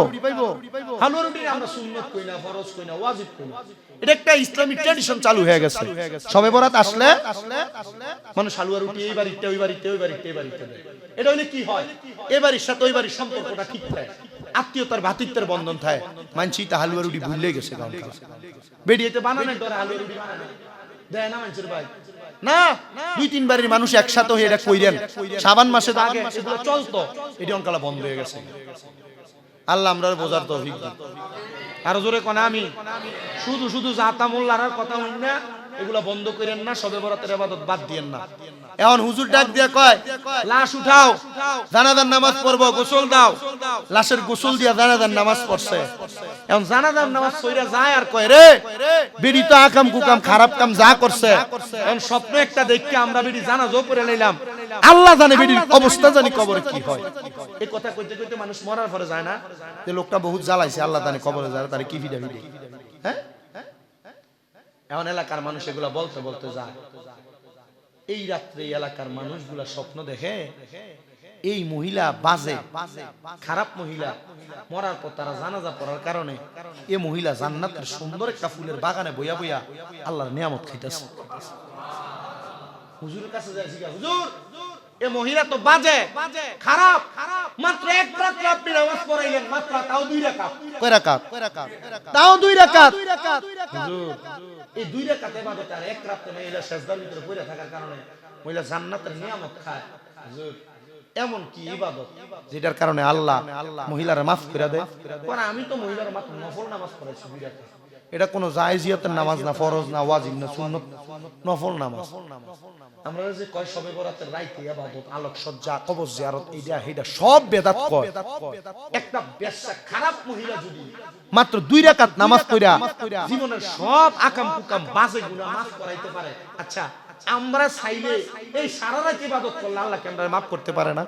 হালুয়া রুটি আমরা সুন্নাত কই না, ফরজ কই না, ওয়াজিব কই না, এটা একটা ইসলামিক ট্র্যাডিশন চালু হয়ে গেছে। সবে বরাত আসলে মানুষ হালুয়া রুটি এই বাড়িতে ওই বাড়িতে ওই বাড়িতে এই বাড়িতে দেয়। এটা হইলে কি হয়, এই বাড়ির সাথে ওই বাড়ির সম্পর্কটা ঠিক থাকে, আত্মীয়তার ভাতৃত্বের বন্ধন থাকে। মানছি তা হালুয়া রুটি ভুলে গেছে, বেরিয়েতে বানানোর ধরে হালুয়া রুটি বানানো দেয় না মানুষের ভাই না। 2-3 বাড়ির মানুষ একসাথে হয়ে এটা কইরেন, শাবান মাসে তো আগে এগুলো চলতো, এটি অনকালা বন্ধ হয়ে গেছে। আল্লাহ আমরা বোঝার তৌফিক দিন। আরো জোরে কোন আমি শুধু শুধু জাতা মোল্লার কথা হই না, এগুলা বন্ধ করেন না, সবে বরাতের ইবাদত বাদ দিয়েন না। এখন হুজুর ডাক দিয়া কয় লাশ উঠাও, জানাজার নামাজ পড়বো, গোসল দাও। লাশের গোসল দিয়া জানাজার নামাজ পড়ছে। এখন জানাজার নামাজ পড়া যায় আর কয় রে বিড়ি তো আকাম কুকাম খারাপ কাম যা করছে। এখন স্বপ্ন একটা দেখে আমরা বিড়ি জানাজও পড়ে লইলাম, আল্লাহ জানে বিড়ির অবস্থা জানি কবরে কি হয়। এই কথা কইতে কইতে মানুষ মরার পরে যায় না, যে লোকটা বহুত জ্বালাইছে, আল্লাহ জানে কবরে যায় তারে কি ভিড়া ভিড়ি। হ্যাঁ, এখন এলাকার মানুষ এগুলা বলতে বলতে যায়। এই রাত্রে এলাকার মানুষগুলা স্বপ্ন দেখে এই মহিলা বাজে, খারাপ মহিলা, মরার পর তারা জানাজা পড়ার কারণে এই মহিলা জান্নাতের সুন্দর একটা ফুলের বাগানে বইয়া বইয়া আল্লাহর নিয়ামত খাইতেছে। হুজুরের কাছে যায়, হুজুর এই মহিলা তো বাজে, খারাপ, মাত্র এক রাত আপনি নামাজ পড়াইলেন, মাত্র তাও 2 রাকাত। কয় রাকাত? তাও 2 রাকাত। হুজুর এই 2 রাকাত ইবাদত আর এক রাতে মহিলা সিজদার ভিতরে পড়ে থাকার কারণে মহিলা জান্নাতের নিয়ামত খায়। হুজুর এমন কি ইবাদত যেটার কারণে আল্লাহ মহিলার মাফ করে দেয়? কারণ আমি তো মহিলার মাত্র নফল নামাজ পড়াইছি 2 রাকাত। এটা কোনো জায়েজিয়াতের নামাজ না, ফরজ না, ওয়াজিব না, সুন্নাত, নফল নামাজ। আমরা যে কয় সবে বরাতের রাইতে ইবাদত, আলোকসজ্জা, কবর জিয়ারত, এইটা হেডা সব বেদাত কয়। একটা বেশ্যা খারাপ মহিলা যদি মাত্র 2 রাকাত নামাজ পড়া জীবনের সব আকাম কুকাম বাজে গুনাহ মাফ করাইতে পারে, আচ্ছা আমরা চাইলে এই সারা রাত ইবাদত করলে আল্লাহ কি আমরা মাফ করতে পারে না?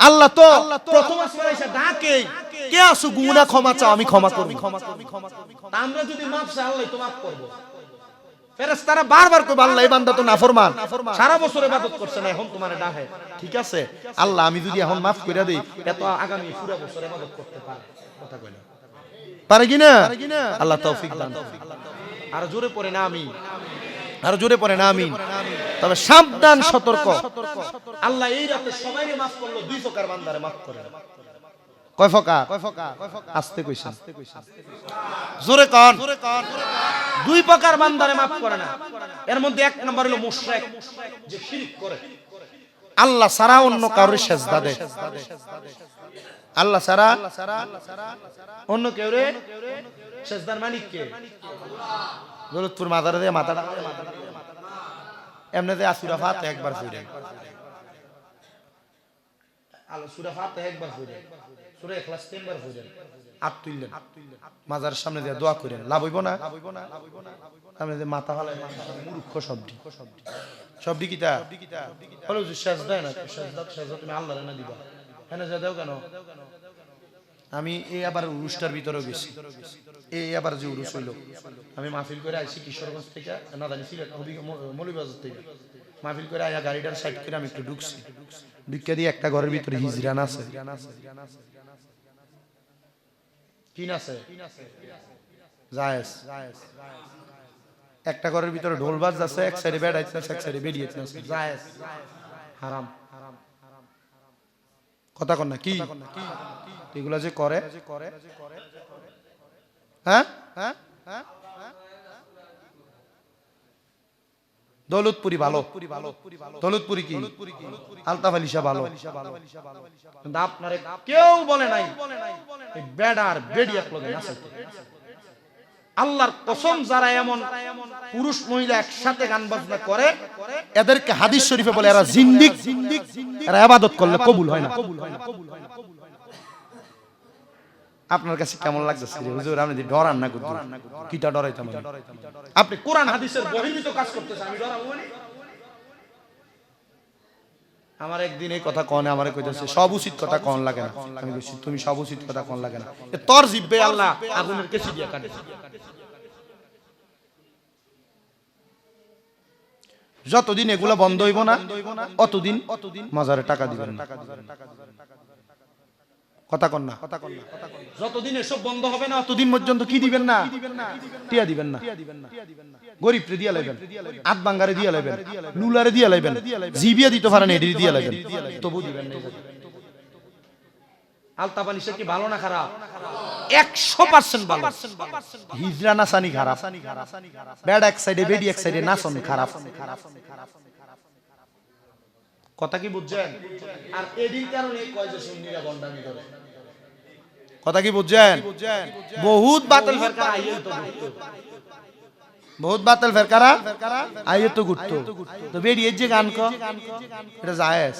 আল্লাহ তো প্রথম আসমানে এসে ডাকে, কে আসু গুনাহ ক্ষমা চাও, আমি ক্ষমা করব। আমরা যদি মাফ চাই আল্লাহ তো মাফ করব। ফেরেশতারা বারবার কই আল্লাহ এই বান্দা তো নাফরমান, সারা বছর ইবাদত করছে না, এখন তোমারে ডাকে। ঠিক আছে আল্লাহ আমি যদি এখন মাফ কইরা দেই, এত আগামী পুরো বছর ইবাদত করতে পারে। কথা কই না পারে কি না? আল্লাহ তৌফিক দান। আর জোরে পড়ে না আমিন, আর জোরে পড়ে না আমিন। তবে সাবধান, সতর্ক, আল্লাহ এই রাতে সবাইকে মাফ করলো, 2 প্রকার বান্দারে মাফ করে। কয় প্রকার? আস্তে কইছেন, জোরে কান। 2 প্রকার বান্দারে মাফ করে না। এর মধ্যে 1 নাম্বার হলো মুশরিক, যে শিরক করে, আল্লাহ ছাড়া অন্য কারোর সিজদা দেয়। আল্লাহ ছাড়া অন্য কেউরে সিজদার মালিক কে? দৌলতপুর মাজারে দিয়ে মাথাটা এমনিতে আসুরা ফাতে একবার ফিরে আলো সূরা ফাতিহা একবার পড়েন, সূরা ইখলাস তিনবার পড়েন, হাত তুললেন, মাজারের সামনে দিয়ে দোয়া করেন, লাভ হইব না? সামনে দিয়ে মাথা হালায়, মূর্খ শব্দ শব্দ কিতা বলো যে সাজদা না, সাজদা তুমি আল্লাহর না দিবা, হ্যাঁ যা দাও কেন? আমি এই আবার উরুসটার ভিতরেও গেছি, এই আবার যে উরুস হইল, আমি মাহফিল করে আইছি কিশোরগঞ্জ থেকে, না জানি সিলেট মৌলভীবাজার থেকে মাহফিল করে আয়া গাড়িটার সাইড করে আমি একটু ঢুকছি, ঢুকিয়ে দিয়ে একটা ঘরের ভিতরে হিজরান আছে, কি আছে জায়েজ, একটা ঘরের ভিতরে ঢোল বাজ আছে, এক সাইডে বেড আছে, এক সাইডে বেরিয়ে আছে, জায়েজ হারাম, কথা কন না কি এগুলা যে করে, হ্যাঁ হ্যাঁ হ্যাঁ দৌলতপুরি ভালো, দৌলতপুরি কি আলতাফ আলী শাহ ভালো, কিন্তু আপনারে কেউ বলে নাই এই বেডার বেডি এক লগে আছে। আল্লাহর কসম, যারা এমন পুরুষ মহিলা একসাথে গান বাজনা করে এদেরকে হাদিস শরীফে বলে এরা জিন্দিক, এরা ইবাদত করলে কবুল হয় না। আপনার কাছে কেমন লাগতেছে হুজুর? আপনি ডরান না, কিটা ডরাইতাম? আপনি কোরআন হাদিসের বহির্ভূত কাজ করতেছেন, আমি ডরাবো মানে? আমার একদিন এই কথা কনে আমারে কইতেছে সব উচিত কথা কোন লাগে না, আমি কইছি তুমি সব উচিত কথা কোন লাগে না, তোর জিব্বে আল্লাহ আগুনের কেচি দিয়া কাটে। যতদিন এগুলা বন্ধ হইব না অতদিন মাজারে টাকা দিবেন না, কথা কন না? যতদিন এসব বন্ধ হবে না অতদিন পর্যন্ত কি দিবেন না? টিয়া দিবেন না, গরিবরে দিয়া লাইবেন, আট বাঙ্গারে দিয়া লাইবেন, লুলারে দিয়া লাইবেন, জিবিয়া দিতে পারেন এডি দিয়া লাইবেন, তবু দিবেন না। আলতাফ আলী শাহ কি ভালো না খারাপ? 100% ভালো। হিজরা নাসানি খারাপ, বেড এক সাইডে বেডি এক সাইডে নাচন খারাপ, কথা কি বুঝছেন? আর এদিন কারণে কয় যে সুন্নিরা বন্ডামি করে, কথা কি বুঝছেন? বহুত বাতিল ফেরকারা আইয়ে তো ঘুরতো, বহুত বাতিল ফেরকারা আইয়ে তো ঘুরতো, তো বেডি এই যে গান কো এটা জায়েজ,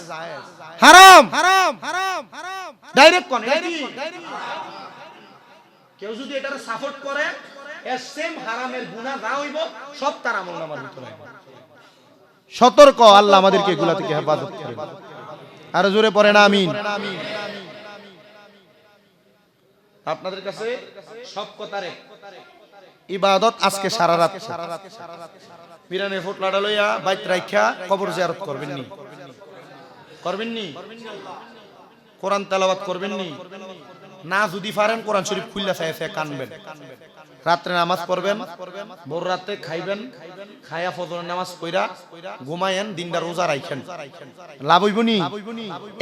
হারাম হারাম হারাম হারাম ডাইরেক্ট কোন এটা কি? কেউ যদি এটারে সাপোর্ট করে এর সেম হারামের গুনাহ যা হইব সব তার আমলনামার ভিতরে আইব। সতর্ক, আল্লাহ আমাদেরকে এগুলা থেকে হেফাজত করেন। আর জোরে পড়ে না আমিন। আপনাদের কাছে সব কথারে ইবাদত আজকে সারা রাত বিরানের ফোটলাটা লইয়া বাইত রাইখা কবর জিয়ারত করবেন নি, করবেন নি? কোরআন তেলাওয়াত করবেন নি? না যদি পারেন কোরআন শরীফ খুললা চাইছে কানবেন, রাত্রে নামাজ পড়বেন, ভোর রাতে খাইবেন, খায়া ফজরের নামাজ পড়া ঘুমায়েন, দিনটা রোজা রাখেন, লাভ হইব নি?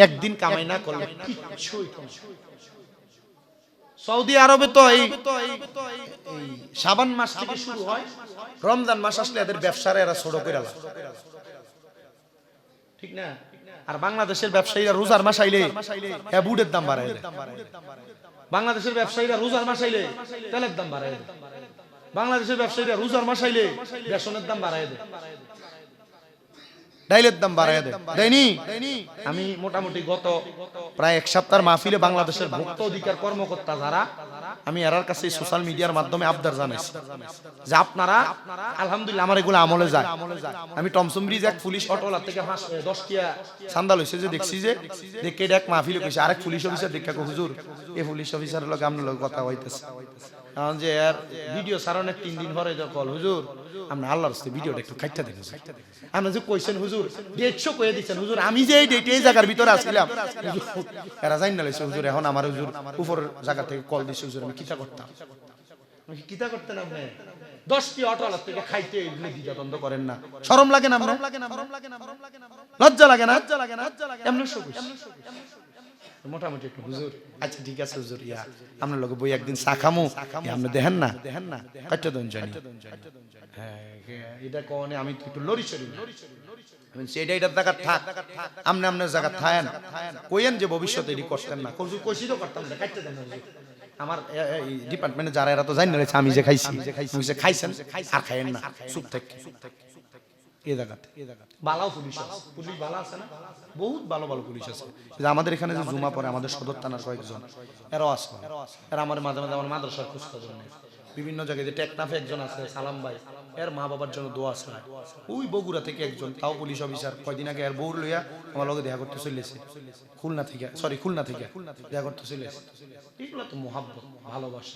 একদিন কামাই না করলে কিচ্ছু হইতো না। সৌদি আরবে তো এই শাবান মাস থেকে শুরু হয়, রমজান মাস আসলে এদের ব্যবসারে এরা ছোট করে আলা, ঠিক না? আর বাংলাদেশের ব্যবসায়ীরা রোজার মাস আইলে বুটের দাম বাড়ায় দেয়, বাংলাদেশের ব্যবসায়ীরা রোজার মাস আইলে তেলের দাম বাড়ায় দেয়, বাংলাদেশের ব্যবসায়ীরা রোজার মাস আইলে বেসনের দাম বাড়ায় দেয়, ডাইলের দাম বাড়ায় দেয়, দেয়নি? আমি মোটামুটি গত প্রায় এক সপ্তাহের মাহফিলে বাংলাদেশের ভোক্তা অধিকার কর্মকর্তা যারা, আমি এরার কাছে সোশ্যাল মিডিয়ার মাধ্যমে আবদার জানাইছি যে আপনারা আলহামদুলিল্লাহ আমার এগুলো আমলে যায়। আমি টমসম ব্রিজ এক পুলিশ অটোলা থেকে 10 টিয়া চান্দা লইছে, যে দেখছি যে দেখে এক মাহফিলে কইছে, আরেক পুলিশ অফিসার দেখা হুজুর এই পুলিশ অফিসারের লগে আপনার লগে কথা হইতেছে, কারণ যে এর ভিডিও সারানোর 3 দিন পরে কল, হুজুর আমরা আল্লাহর রাস্তায় ভিডিওটা একটু খাইতে দেখুন, আমরা যে কইছেন হুজুর ডেট শো কইয়া দিচ্ছেন, হুজুর আমি যে এই ডেটে এই জায়গার ভিতরে আসছিলাম, এরা জানি না লইছে হুজুর, এখন আমার হুজুর উপর জায়গা থেকে কল দিছে, হুজুর আমি কিতা করতাম, কিতা করতেন আপনি? 10টি অটোলা থেকে খাইতে এগুলো দ্বিধাদ্বন্দ্ব করেন না, শরম লাগে না? লজ্জা লাগে না? এমন শো মোটামুটি একটু হুজুর আচ্ছা ঠিক আছে হুজুর, ইয়া আপনার লগে বই একদিন চা খামু, আপনি দেখেন না কাটতে দেন জানি, হ্যাঁ এটা কোনে আমি তো একটু লড়ি চড়ি, আমি সেটা এটার জায়গা থাক, আপনি আপনার জায়গা থাকেন, কইেন যে ভবিষ্যতে এটি করতেন না, কইছি তো করতাম না, কাটতে দেন আমার ডিপার্টমেন্টে যারা এরা তো জানি না আমি যে খাইছি, খাইছেন আর খাইেন না, চুপ থাক, এই জায়গাতে বালাও পুলিশ আছে, পুলিশ বালা আছে না, বহুত ভালো ভালো পুলিশ আছে। যে আমাদের এখানে যে জুমা পড়ে আমাদের সদর থানার কয়েকজন, এরাও আছে, এরা আমার মাঝে মাঝে আমার মাদ্রাসার খোঁজ খবর নেয়। বিভিন্ন জায়গায় যে টেকনাফে একজন আছে সালাম ভাই, এর মা বাবার জন্য দোয়া আছে। ওই বগুড়া থেকে একজন, তাও পুলিশ অফিসার, কয়দিন আগে এর বউর লইয়া আমার লগে দেখা করতে চলেছে, খুলনা থেকে দেখা করতে চলেছে। এগুলো তো মোহাব্বত, ভালোবাসা।